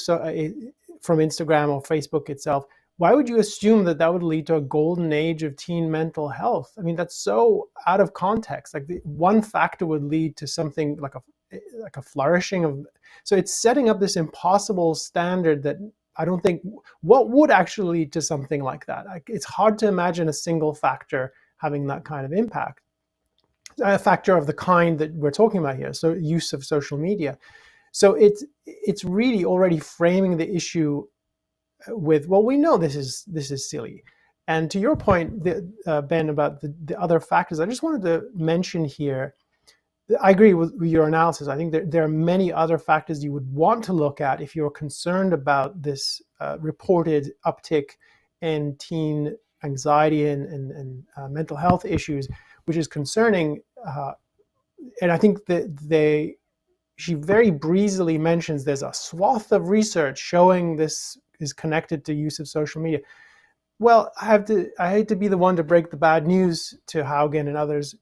from Instagram or Facebook itself, why would you assume that that would lead to a golden age of teen mental health? I mean, that's so out of context. Like one factor would lead to something like a flourishing of, so it's setting up this impossible standard that I don't think, what would actually lead to something like that? It's hard to imagine a single factor having that kind of impact. A factor of the kind that we're talking about here, so use of social media. So it's really already framing the issue with, well, we know this is silly. And to your point, Ben, about the other factors, I just wanted to mention here I agree with your analysis. I think there are many other factors you would want to look at if you're concerned about this reported uptick in teen anxiety and mental health issues, which is concerning. And I think that she very breezily mentions there's a swath of research showing this is connected to use of social media. Well, I hate to be the one to break the bad news to Haugen and others.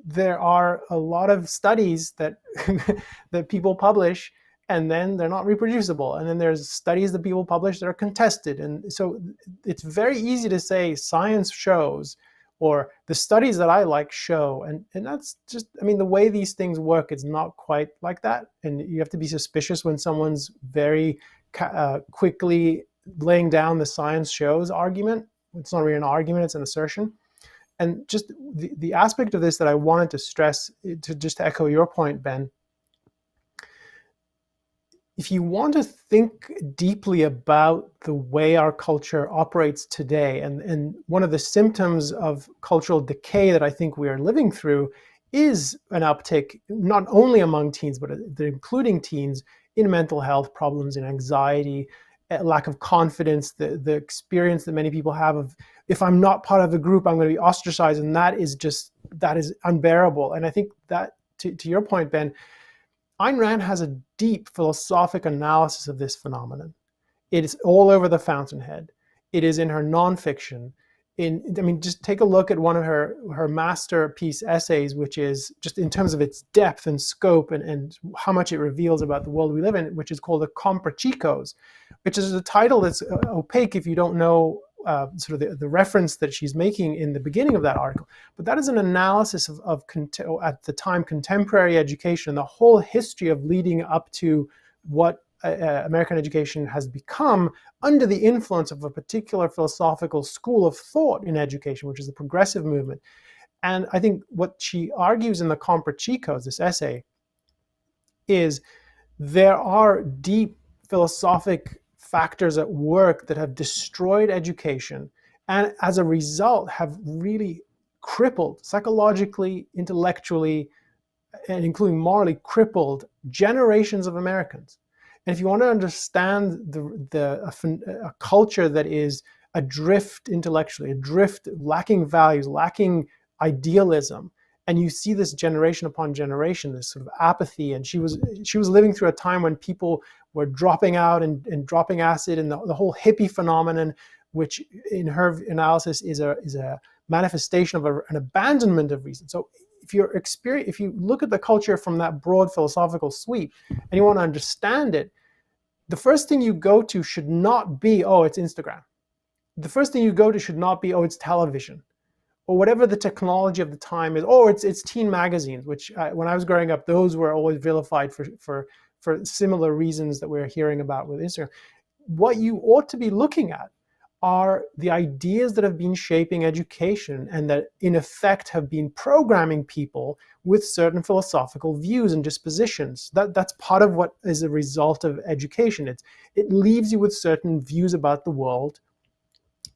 There are a lot of studies that that people publish, and then they're not reproducible. And then there's studies that people publish that are contested. And so it's very easy to say science shows, or the studies that I like show. And that's just, I mean, the way these things work, it's not quite like that. And you have to be suspicious when someone's very quickly laying down the science shows argument. It's not really an argument, it's an assertion. And just the aspect of this that I wanted to stress, to just echo your point, Ben, if you want to think deeply about the way our culture operates today, and one of the symptoms of cultural decay that I think we are living through is an uptick, not only among teens, but including teens, in mental health problems, in anxiety, lack of confidence, the experience that many people have of, if I'm not part of the group, I'm going to be ostracized, and that is unbearable. And I think that, to your point, Ben, Ayn Rand has a deep philosophic analysis of this phenomenon. It is all over the fountainhead. It is in her nonfiction. Just take a look at one of her masterpiece essays, which is just in terms of its depth and scope and how much it reveals about the world we live in, which is called the Comprachicos, which is a title that's opaque if you don't know sort of the reference that she's making in the beginning of that article. But that is an analysis of at the time, contemporary education, the whole history of leading up to what American education has become under the influence of a particular philosophical school of thought in education, which is the progressive movement. And I think what she argues in the Comprachicos, this essay, is there are deep philosophic factors at work that have destroyed education, and as a result have really crippled, psychologically, intellectually, and including morally, crippled generations of Americans. And if you want to understand a culture that is adrift intellectually, adrift, lacking values, lacking idealism, and you see this generation upon generation, this sort of apathy, and she was living through a time when people were dropping out and dropping acid, and the whole hippie phenomenon, which in her analysis is a manifestation of an abandonment of reason. So if you look at the culture from that broad philosophical sweep and you want to understand it, the first thing you go to should not be, oh, it's Instagram. The first thing you go to should not be, oh, it's television, or whatever the technology of the time is. Oh, it's teen magazines, which when I was growing up, those were always vilified for similar reasons that we're hearing about with Instagram. What you ought to be looking at are the ideas that have been shaping education and that in effect have been programming people with certain philosophical views and dispositions. That's part of what is a result of education. It leaves you with certain views about the world.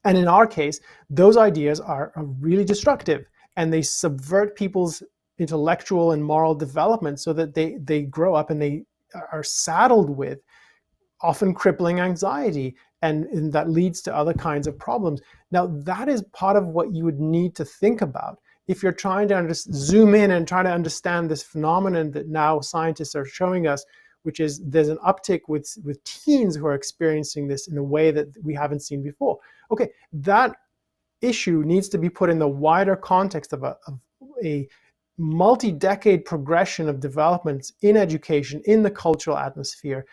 And in our case, those ideas are really destructive, and they subvert people's intellectual and moral development so that they grow up and they are saddled with often crippling anxiety, and that leads to other kinds of problems. Now, that is part of what you would need to think about if you're trying to zoom in and try to understand this phenomenon that now scientists are showing us, which is there's an uptick with teens who are experiencing this in a way that we haven't seen before. Okay, that issue needs to be put in the wider context of a multi-decade progression of developments in education, in the cultural atmosphere,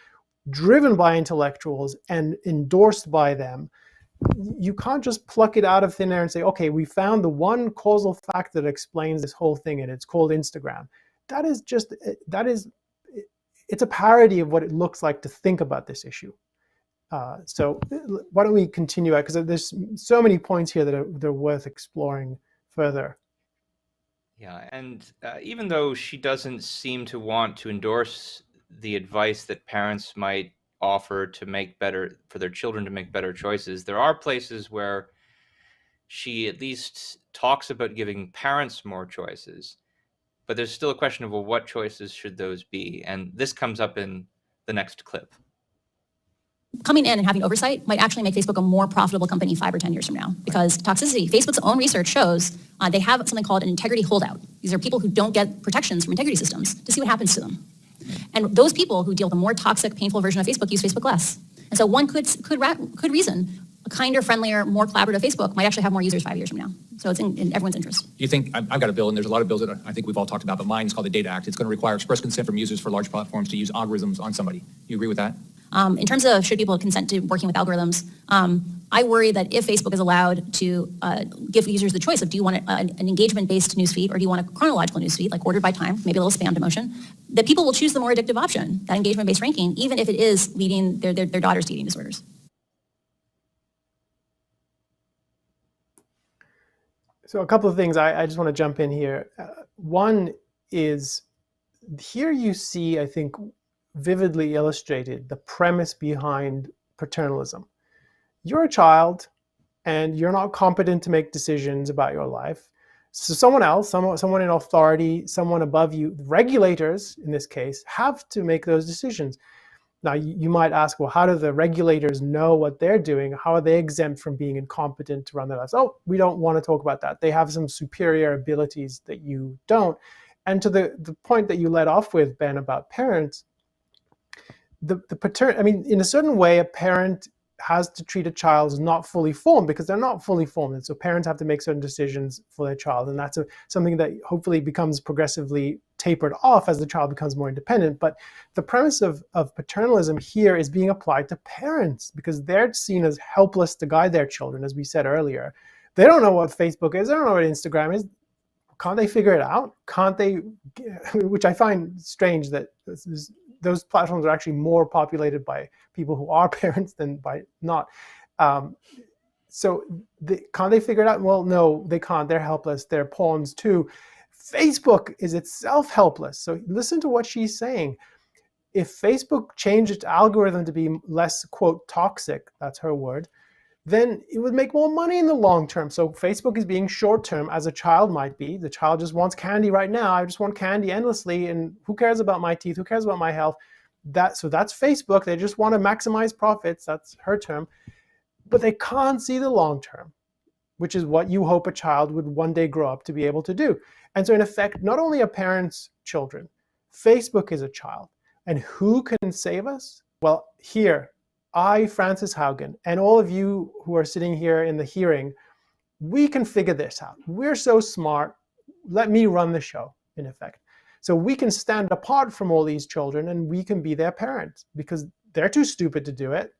driven by intellectuals and endorsed by them. You can't just pluck it out of thin air and say, okay, we found the one causal fact that explains this whole thing, and it's called Instagram. It's a parody of what it looks like to think about this issue. So why don't we continue? Because there's so many points here that they're worth exploring further. Yeah, and even though she doesn't seem to want to endorse the advice that parents might offer to make better, for their children to make better choices, there are places where she at least talks about giving parents more choices. but there's still a question of, well, what choices should those be? And this comes up in the next clip. Coming in and having oversight might actually make Facebook a more profitable company 5 or 10 years from now, because toxicity, Facebook's own research shows they have something called an integrity holdout. These are people who don't get protections from integrity systems to see what happens to them. And those people who deal with a more toxic, painful version of Facebook use Facebook less. And so one could reason a kinder, friendlier, more collaborative Facebook might actually have more users 5 years from now. So it's in everyone's interest. Do you think, I've got a bill, and there's a lot of bills that I think we've all talked about, but mine is called the Data Act. It's going to require express consent from users for large platforms to use algorithms on somebody. You agree with that? In terms of should people consent to working with algorithms, I worry that if Facebook is allowed to give users the choice of, do you want an engagement-based newsfeed, or do you want a chronological newsfeed, like ordered by time, maybe a little spam demotion, that people will choose the more addictive option, that engagement-based ranking, even if it is leading their daughters to eating disorders. So a couple of things I just want to jump in here. One is, here you see, I think, vividly illustrated the premise behind paternalism. You're a child and you're not competent to make decisions about your life. So someone else, someone in authority, someone above you, regulators in this case, have to make those decisions. Now you might ask, well, how do the regulators know what they're doing? How are they exempt from being incompetent to run their lives? Oh, we don't want to talk about that. They have some superior abilities that you don't. And to the point that you led off with, Ben, about parents, in a certain way, a parent has to treat a child as not fully formed, because they're not fully formed. And so parents have to make certain decisions for their child. And that's something that hopefully becomes progressively tapered off as the child becomes more independent. But the premise of paternalism here is being applied to parents, because they're seen as helpless to guide their children, as we said earlier. They don't know what Facebook is. They don't know what Instagram is. Can't they figure it out? Can't they? Which I find strange, that those platforms are actually more populated by people who are parents than by not. So can't they figure it out? Well, no, they can't. They're helpless. They're pawns too. Facebook is itself helpless. So listen to what she's saying. If Facebook changed its algorithm to be less, quote, toxic, that's her word, then it would make more money in the long term. So Facebook is being short term, as a child might be. The child just wants candy right now. I just want candy endlessly, and who cares about my teeth? Who cares about my health? So that's Facebook. They just want to maximize profits. That's her term. But they can't see the long term, which is what you hope a child would one day grow up to be able to do. And so in effect, not only are parents children, Facebook is a child. And who can save us? Well, here, I, Frances Haugen, and all of you who are sitting here in the hearing, we can figure this out. We're so smart. Let me run the show, in effect. So we can stand apart from all these children, and we can be their parents, because they're too stupid to do it.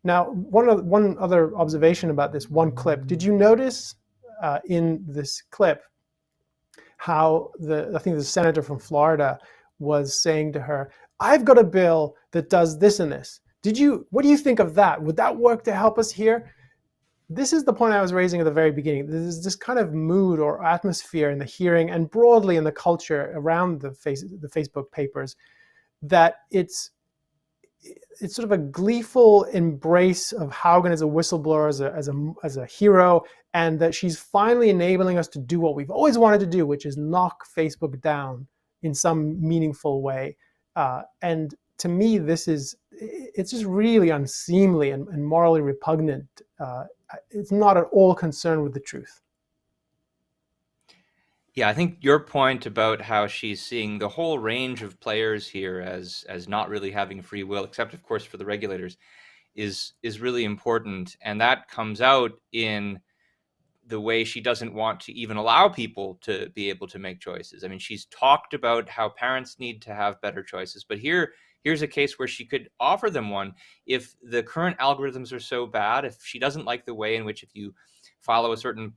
Now, one other observation about this one clip. Did you notice in this clip how I think the senator from Florida was saying to her, I've got a bill that does this and this. What do you think of that? Would that work to help us here? This is the point I was raising at the very beginning. There's this kind of mood or atmosphere in the hearing and broadly in the culture around the Facebook papers, that it's sort of a gleeful embrace of Haugen as a whistleblower, as a hero, and that she's finally enabling us to do what we've always wanted to do, which is knock Facebook down in some meaningful way. And to me, it's just really unseemly and morally repugnant. It's not at all concerned with the truth. Yeah, I think your point about how she's seeing the whole range of players here as not really having free will, except of course for the regulators, is really important. And that comes out in the way she doesn't want to even allow people to be able to make choices. I mean, she's talked about how parents need to have better choices, but here's a case where she could offer them one. If the current algorithms are so bad, if she doesn't like the way in which if you follow a certain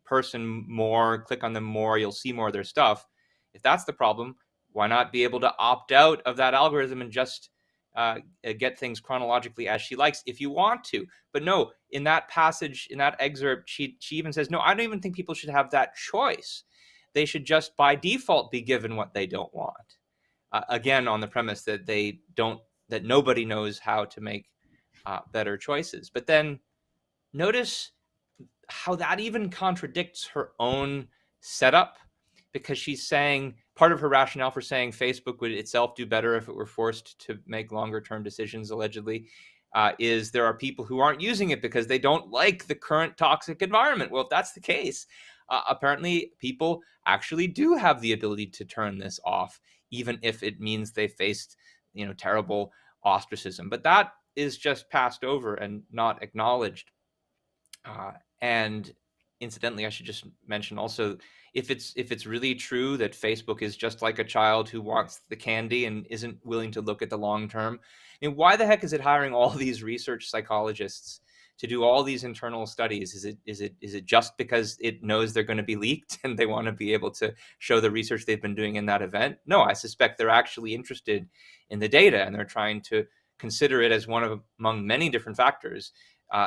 person more, click on them more, you'll see more of their stuff. If that's the problem, why not be able to opt out of that algorithm and just get things chronologically as she likes if you want to? But no, in that passage, in that excerpt, she even says, no, I don't even think people should have that choice. They should just by default be given what they don't want. Again, on the premise that that nobody knows how to make better choices. But then notice how that even contradicts her own setup. because she's saying part of her rationale for saying Facebook would itself do better if it were forced to make longer term decisions, allegedly, is there are people who aren't using it because they don't like the current toxic environment. Well, if that's the case, apparently people actually do have the ability to turn this off, even if it means they faced, terrible ostracism. But that is just passed over and not acknowledged. And incidentally, I should just mention also, if it's really true that Facebook is just like a child who wants the candy and isn't willing to look at the long term, why the heck is it hiring all these research psychologists to do all these internal studies? Is it just because it knows they're going to be leaked and they want to be able to show the research they've been doing in that event? No, I suspect they're actually interested in the data, and they're trying to consider it as one of among many different factors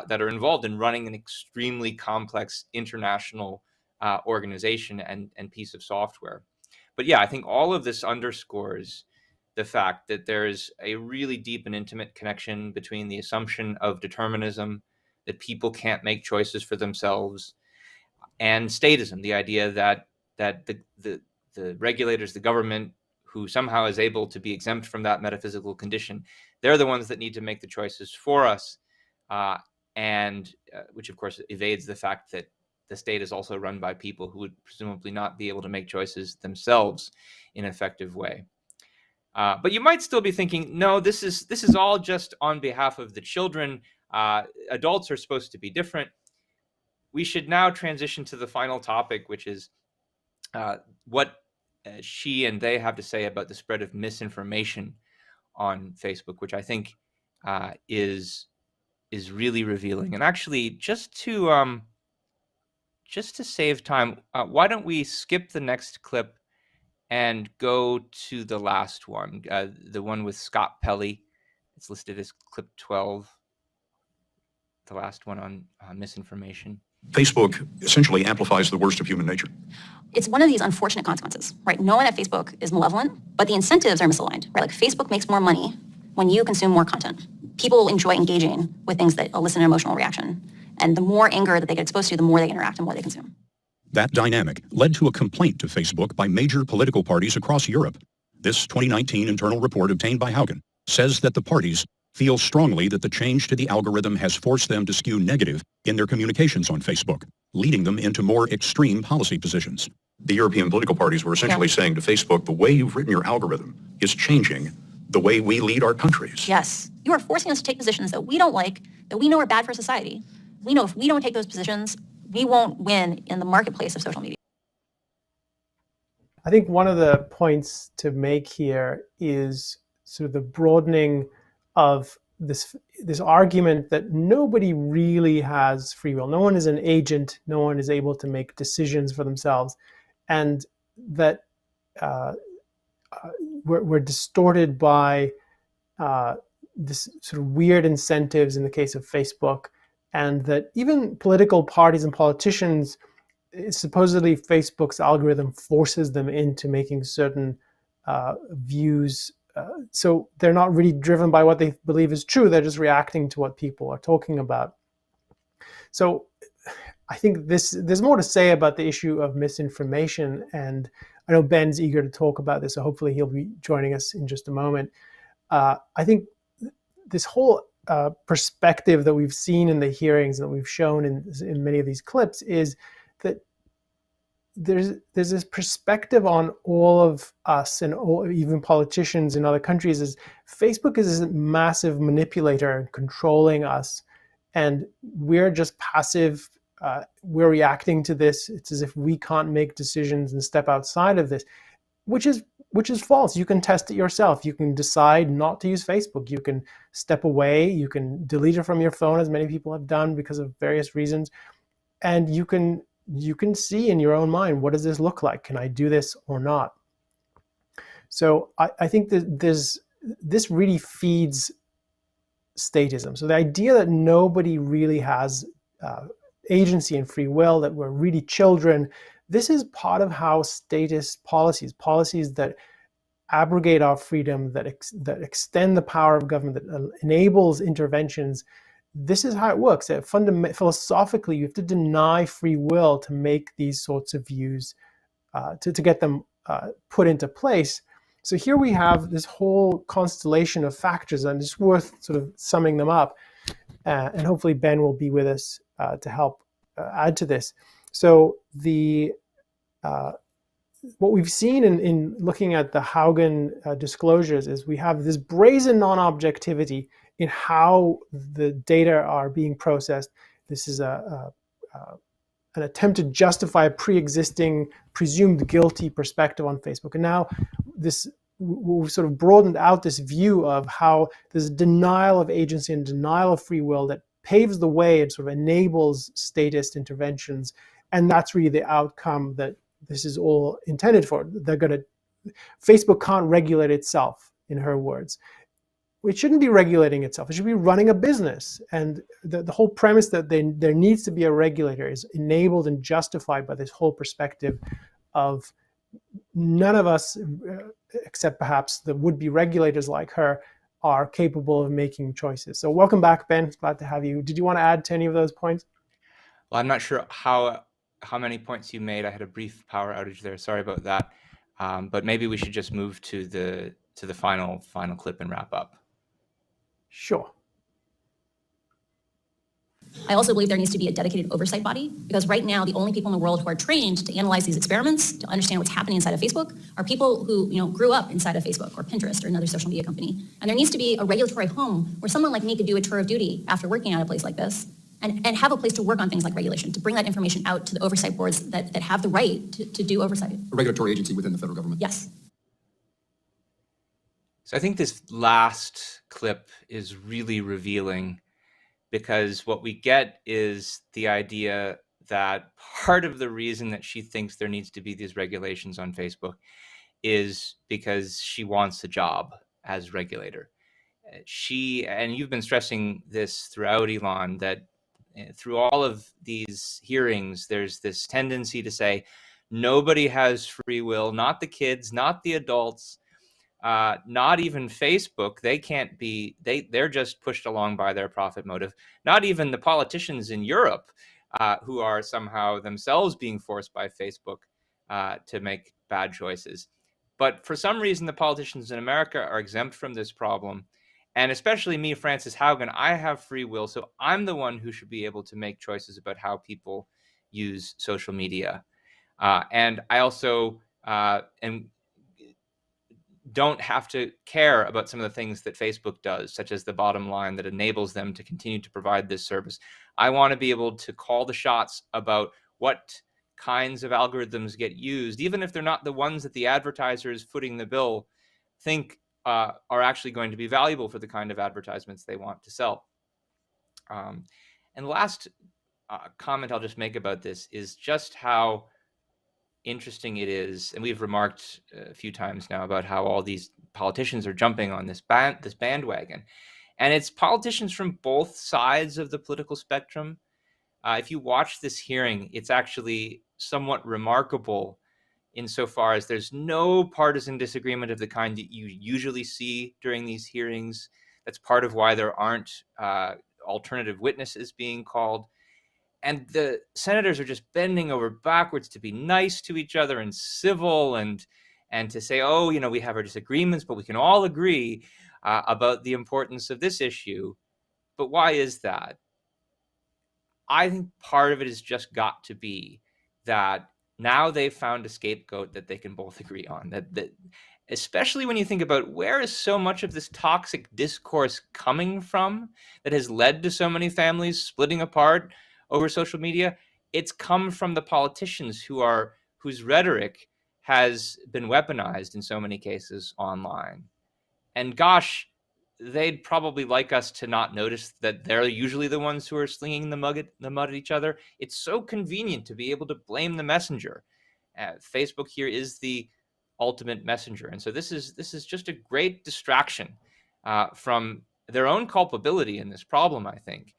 that are involved in running an extremely complex international organization and piece of software. But yeah, I think all of this underscores the fact that there's a really deep and intimate connection between the assumption of determinism, that people can't make choices for themselves, and statism, the idea that the regulators, the government, who somehow is able to be exempt from that metaphysical condition, they're the ones that need to make the choices for us, and which of course evades the fact that the state is also run by people who would presumably not be able to make choices themselves in an effective way. But you might still be thinking, no, this is all just on behalf of the children. Adults are supposed to be different. We should now transition to the final topic, which is what she and they have to say about the spread of misinformation on Facebook, which I think is really revealing. And actually, just to save time, why don't we skip the next clip and go to the last one, the one with Scott Pelley. It's listed as clip 12, the last one on misinformation. Facebook essentially amplifies the worst of human nature. It's one of these unfortunate consequences, right? No one at Facebook is malevolent, but the incentives are misaligned, right? Like Facebook makes more money when you consume more content. People enjoy engaging with things that elicit an emotional reaction. And the more anger that they get exposed to, the more they interact and more they consume. That dynamic led to a complaint to Facebook by major political parties across Europe. This 2019 internal report obtained by Haugen says that the parties feel strongly that the change to the algorithm has forced them to skew negative in their communications on Facebook, leading them into more extreme policy positions. The European political parties were essentially saying to Facebook, the way you've written your algorithm is changing the way we lead our countries. Yes. You are forcing us to take positions that we don't like, that we know are bad for society. We know if we don't take those positions, we won't win in the marketplace of social media. I think one of the points to make here is sort of the broadening of this argument that nobody really has free will. No one is an agent. No one is able to make decisions for themselves. And that we're distorted by this sort of weird incentives in the case of Facebook, and that even political parties and politicians, supposedly Facebook's algorithm forces them into making certain views. So they're not really driven by what they believe is true. They're just reacting to what people are talking about. So I think there's more to say about the issue of misinformation. And I know Ben's eager to talk about this, so hopefully he'll be joining us in just a moment. I think this whole perspective that we've seen in the hearings that we've shown in many of these clips is that there's this perspective on all of us and even politicians in other countries is Facebook is this massive manipulator controlling us, and we're just passive. We're reacting to this. It's as if we can't make decisions and step outside of this, which is false. You can test it yourself. You can decide not to use Facebook. You can step away. You can delete it from your phone, as many people have done because of various reasons. And you can see in your own mind, what does this look like? Can I do this or not? So I think that this really feeds statism. So the idea that nobody really has agency and free will, that we're really children, this is part of how statist policies that abrogate our freedom, that extend the power of government, that enables interventions. This is how it works. Philosophically, you have to deny free will to make these sorts of views to get them put into place. So here we have this whole constellation of factors, and it's worth sort of summing them up. And hopefully Ben will be with us to help add to this. So what we've seen in looking at the Haugen disclosures is we have this brazen non-objectivity in how the data are being processed. This is an attempt to justify a pre-existing, presumed guilty perspective on Facebook. And now we've sort of broadened out this view of how there's denial of agency and denial of free will that paves the way and sort of enables statist interventions. And that's really the outcome that this is all intended for. Facebook can't regulate itself, in her words. It shouldn't be regulating itself. It should be running a business. And the whole premise that there needs to be a regulator is enabled and justified by this whole perspective of none of us, except perhaps the would-be regulators like her, are capable of making choices. So welcome back, Ben. Glad to have you. Did you want to add to any of those points? Well, I'm not sure how many points you made. I had a brief power outage there. Sorry about that. But maybe we should just move to the final clip and wrap up. Sure. I also believe there needs to be a dedicated oversight body, because right now the only people in the world who are trained to analyze these experiments, to understand what's happening inside of Facebook, are people who grew up inside of Facebook or Pinterest or another social media company. And there needs to be a regulatory home where someone like me could do a tour of duty after working at a place like this and have a place to work on things like regulation, to bring that information out to the oversight boards that have the right to do oversight. A regulatory agency within the federal government. Yes. So I think this last clip is really revealing, because what we get is the idea that part of the reason that she thinks there needs to be these regulations on Facebook is because she wants a job as regulator. And you've been stressing this throughout, Elon, that through all of these hearings, there's this tendency to say nobody has free will, not the kids, not the adults, not even Facebook. They can't be, they're just pushed along by their profit motive. Not even the politicians in Europe, who are somehow themselves being forced by Facebook to make bad choices. But for some reason, the politicians in America are exempt from this problem. And especially me, Frances Haugen, I have free will, so I'm the one who should be able to make choices about how people use social media. And I also don't have to care about some of the things that Facebook does, such as the bottom line that enables them to continue to provide this service. I want to be able to call the shots about what kinds of algorithms get used, even if they're not the ones that the advertisers footing the bill think are actually going to be valuable for the kind of advertisements they want to sell. And the last comment I'll just make about this is just how interesting it is, and we've remarked a few times now about how all these politicians are jumping on this bandwagon, and it's politicians from both sides of the political spectrum. If you watch this hearing, it's actually somewhat remarkable insofar as there's no partisan disagreement of the kind that you usually see during these hearings. That's part of why there aren't alternative witnesses being called. And the senators are just bending over backwards to be nice to each other and civil, and to say, oh, we have our disagreements, but we can all agree about the importance of this issue. But why is that? I think part of it has just got to be that now they've found a scapegoat that they can both agree on. That especially when you think about where is so much of this toxic discourse coming from that has led to so many families splitting apart over social media, it's come from the politicians whose rhetoric has been weaponized in so many cases online. And gosh, they'd probably like us to not notice that they're usually the ones who are slinging the mud at each other. It's so convenient to be able to blame the messenger. Facebook here is the ultimate messenger. And so this is just a great distraction from their own culpability in this problem, I think.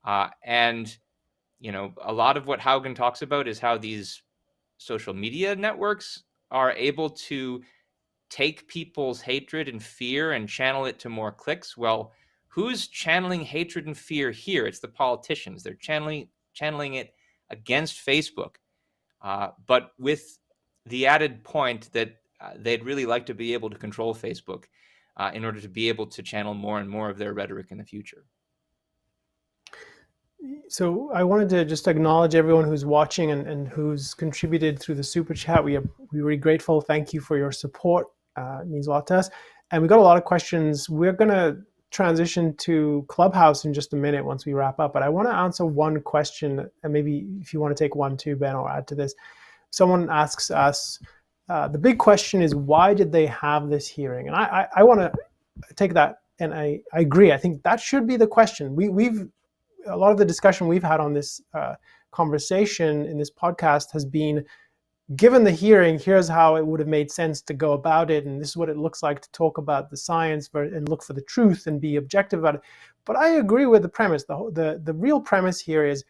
And a lot of what Haugen talks about is how these social media networks are able to take people's hatred and fear and channel it to more clicks. Well, who's channeling hatred and fear here? It's the politicians. They're channeling it against Facebook, but with the added point that they'd really like to be able to control Facebook in order to be able to channel more and more of their rhetoric in the future. So I wanted to just acknowledge everyone who's watching and who's contributed through the super chat. We're really grateful. Thank you for your support. It means a lot to us. And we got a lot of questions. We're going to transition to Clubhouse in just a minute once we wrap up. But I want to answer one question, and maybe if you want to take one too, Ben, or add to this. Someone asks us, the big question is, why did they have this hearing? And I want to take that, and I agree. I think that should be the question. We've a lot of the discussion we've had on this conversation in this podcast has been, given the hearing, here's how it would have made sense to go about it, and this is what it looks like to talk about the science and look for the truth and be objective about it. But I agree with the premise. The real premise here is,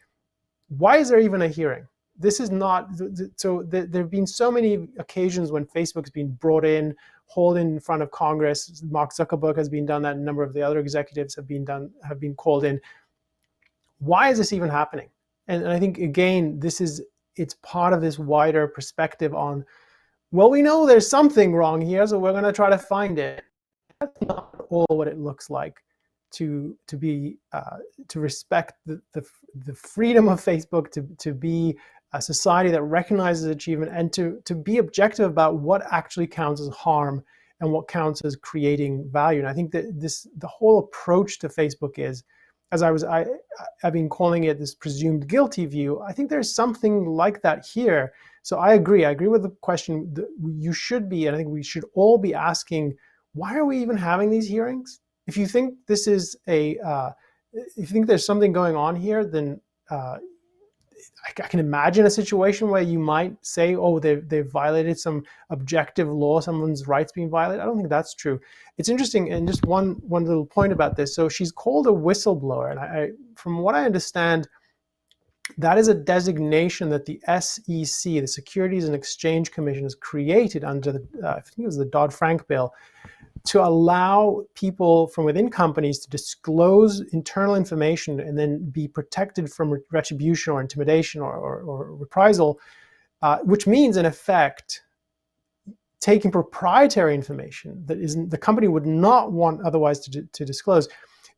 why is there even a hearing? This is not, so there have been so many occasions when Facebook's been brought in, hauled in front of Congress. Mark Zuckerberg has been done that. A number of the other executives have been called in. Why is this even happening? And I think, again, it's part of this wider perspective on, well, we know there's something wrong here, so we're going to try to find it. That's not all what it looks like to respect the freedom of Facebook, to be a society that recognizes achievement, and to be objective about what actually counts as harm and what counts as creating value. And I think that the whole approach to Facebook is, as I've been calling it, this presumed guilty view. I think there's something like that here. So I agree with the question that you should be, and I think we should all be asking, why are we even having these hearings? If you think this is if you think there's something going on here, then I can imagine a situation where you might say, oh, they've violated some objective law, someone's rights being violated. I don't think that's true. It's interesting, and just one little point about this. So she's called a whistleblower, and from what I understand, that is a designation that the SEC, the Securities and Exchange Commission, has created under I think it was the Dodd-Frank bill, to allow people from within companies to disclose internal information and then be protected from retribution or intimidation or reprisal, which means, in effect, taking proprietary information that the company would not want otherwise to disclose.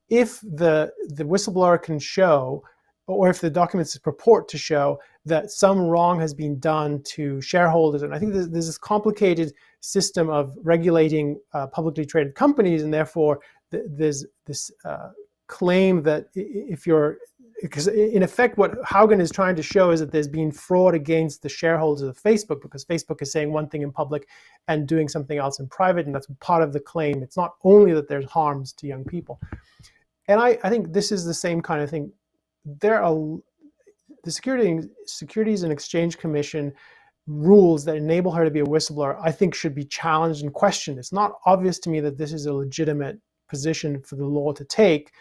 If the whistleblower can show, or if the documents purport to show, that some wrong has been done to shareholders, and I think there's this complicated system of regulating publicly traded companies, and therefore there's this claim that because in effect what Haugen is trying to show is that there's been fraud against the shareholders of Facebook, because Facebook is saying one thing in public and doing something else in private, and that's part of the claim. It's not only that there's harms to young people. And I think this is the same kind of thing. The Securities and Exchange Commission rules that enable her to be a whistleblower, I think, should be challenged and questioned. It's not obvious to me that this is a legitimate position for the law to take.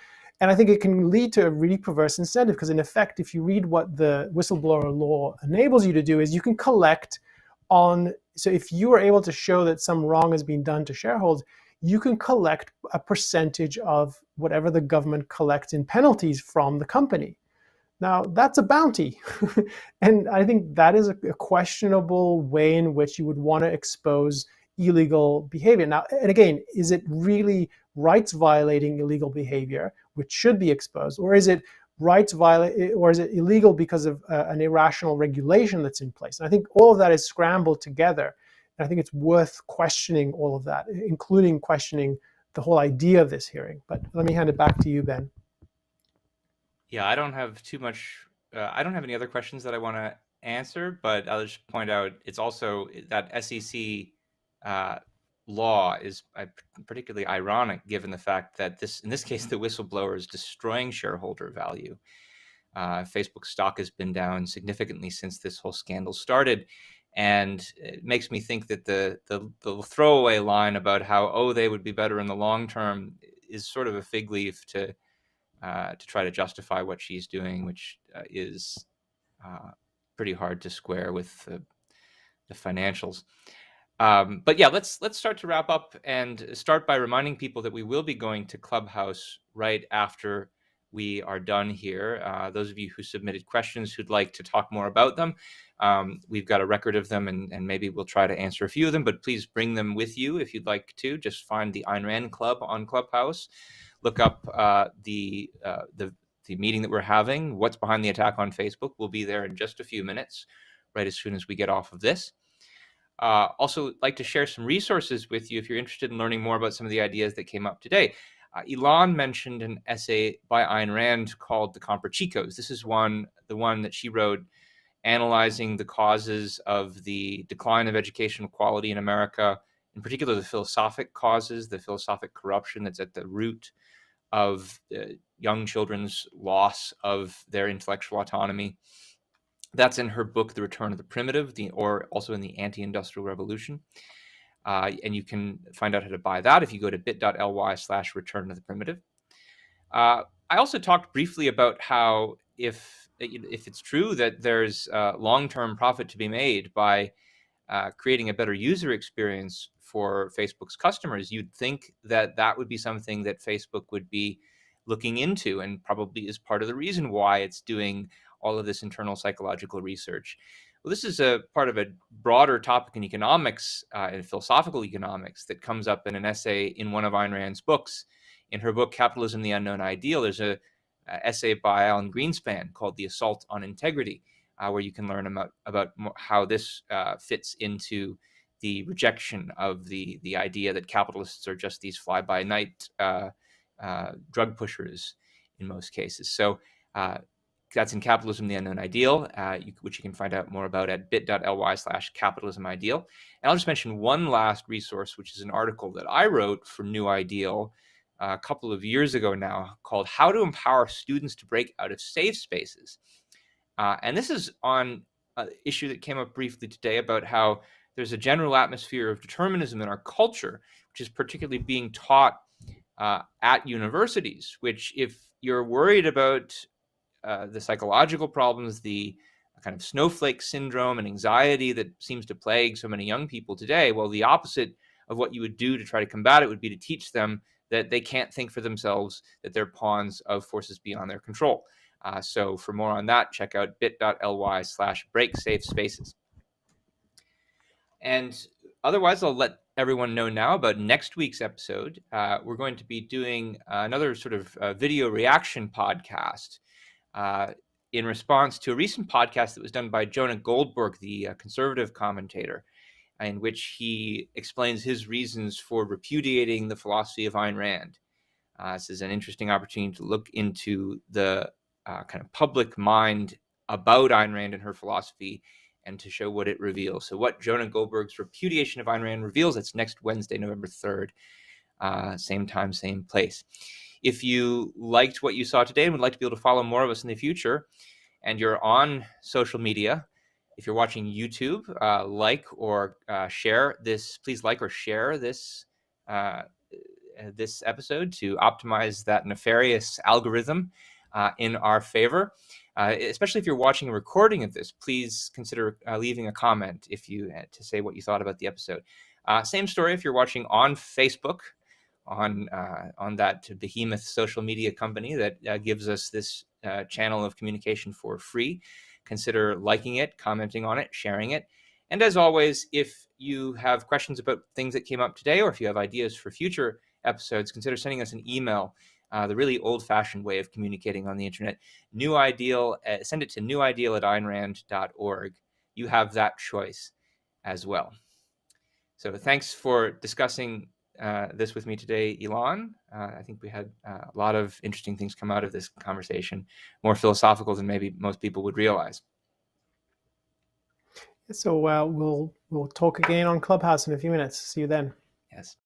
And I think it can lead to a really perverse incentive, because in effect, if you read what the whistleblower law enables you to do, is you can collect on, so if you are able to show that some wrong has been done to shareholders, you can collect a percentage of whatever the government collects in penalties from the company. Now, that's a bounty. And I think that is a questionable way in which you would want to expose illegal behavior. Now, and again, is it really rights violating illegal behavior, which should be exposed, or is it or is it illegal because of an irrational regulation that's in place? And I think all of that is scrambled together. And I think it's worth questioning all of that, including questioning the whole idea of this hearing. But let me hand it back to you, Ben. Yeah, I don't have too much. I don't have any other questions that I want to answer, but I'll just point out it's also that SEC law is particularly ironic, given the fact that in this case, the whistleblower is destroying shareholder value. Facebook stock has been down significantly since this whole scandal started. And it makes me think that the throwaway line about how, they would be better in the long term is sort of a fig leaf to try to justify what she's doing, which is pretty hard to square with the financials. But yeah, let's start to wrap up and start by reminding people that we will be going to Clubhouse right after we are done here. Those of you who submitted questions who'd like to talk more about them, we've got a record of them, and maybe we'll try to answer a few of them, but please bring them with you if you'd like to. Just find the Ayn Rand Club on Clubhouse. Look up the meeting that we're having, What's Behind the Attack on Facebook. We'll be there in just a few minutes, right as soon as we get off of this. Also, like to share some resources with you if you're interested in learning more about some of the ideas that came up today. Elon mentioned an essay by Ayn Rand called The Comprachicos. This is the one that she wrote analyzing the causes of the decline of educational quality in America, in particular the philosophic causes, the philosophic corruption that's at the root of young children's loss of their intellectual autonomy. That's in her book, The Return of the Primitive, or also in the Anti-Industrial Revolution. And you can find out how to buy that if you go to bit.ly/return of the primitive. I also talked briefly about how if it's true that there's long-term profit to be made by creating a better user experience for Facebook's customers, you'd think that that would be something that Facebook would be looking into, and probably is part of the reason why it's doing all of this internal psychological research. Well, this is a part of a broader topic in economics and philosophical economics that comes up in an essay in one of Ayn Rand's books. In her book, Capitalism, the Unknown Ideal, there's a essay by Alan Greenspan called The Assault on Integrity, where you can learn about how this fits into the rejection of the idea that capitalists are just these fly-by-night drug pushers in most cases. So that's in Capitalism, the Unknown Ideal, which you can find out more about at bit.ly/capitalismideal. And I'll just mention one last resource, which is an article that I wrote for New Ideal a couple of years ago now, called How to Empower Students to Break Out of Safe Spaces. And this is on an issue that came up briefly today about how there's a general atmosphere of determinism in our culture, which is particularly being taught at universities, which, if you're worried about the psychological problems, the kind of snowflake syndrome and anxiety that seems to plague so many young people today, well, the opposite of what you would do to try to combat it would be to teach them that they can't think for themselves, that they're pawns of forces beyond their control. So for more on that, check out bit.ly/breaksafespaces. And otherwise, I'll let everyone know now about next week's episode. We're going to be doing another sort of video reaction podcast in response to a recent podcast that was done by Jonah Goldberg, the conservative commentator, in which he explains his reasons for repudiating the philosophy of Ayn Rand. This is an interesting opportunity to look into the kind of public mind about Ayn Rand and her philosophy, and to show what it reveals. So what Jonah Goldberg's repudiation of Ayn Rand reveals, that's next Wednesday, November 3rd, same time, same place. If you liked what you saw today and would like to be able to follow more of us in the future, and you're on social media, if you're watching YouTube, like or share this, please like or share this this episode to optimize that nefarious algorithm in our favor. Especially if you're watching a recording of this, please consider leaving a comment if you to say what you thought about the episode. Same story if you're watching on Facebook, on that behemoth social media company that gives us this channel of communication for free. Consider liking it, commenting on it, sharing it. And as always, if you have questions about things that came up today, or if you have ideas for future episodes, consider sending us an email. The really old-fashioned way of communicating on the internet. New Ideal, send it to newideal@aynrand.org. You have that choice as well. So thanks for discussing this with me today, Elon. I think we had a lot of interesting things come out of this conversation, more philosophical than maybe most people would realize. So we'll talk again on Clubhouse in a few minutes. See you then. Yes.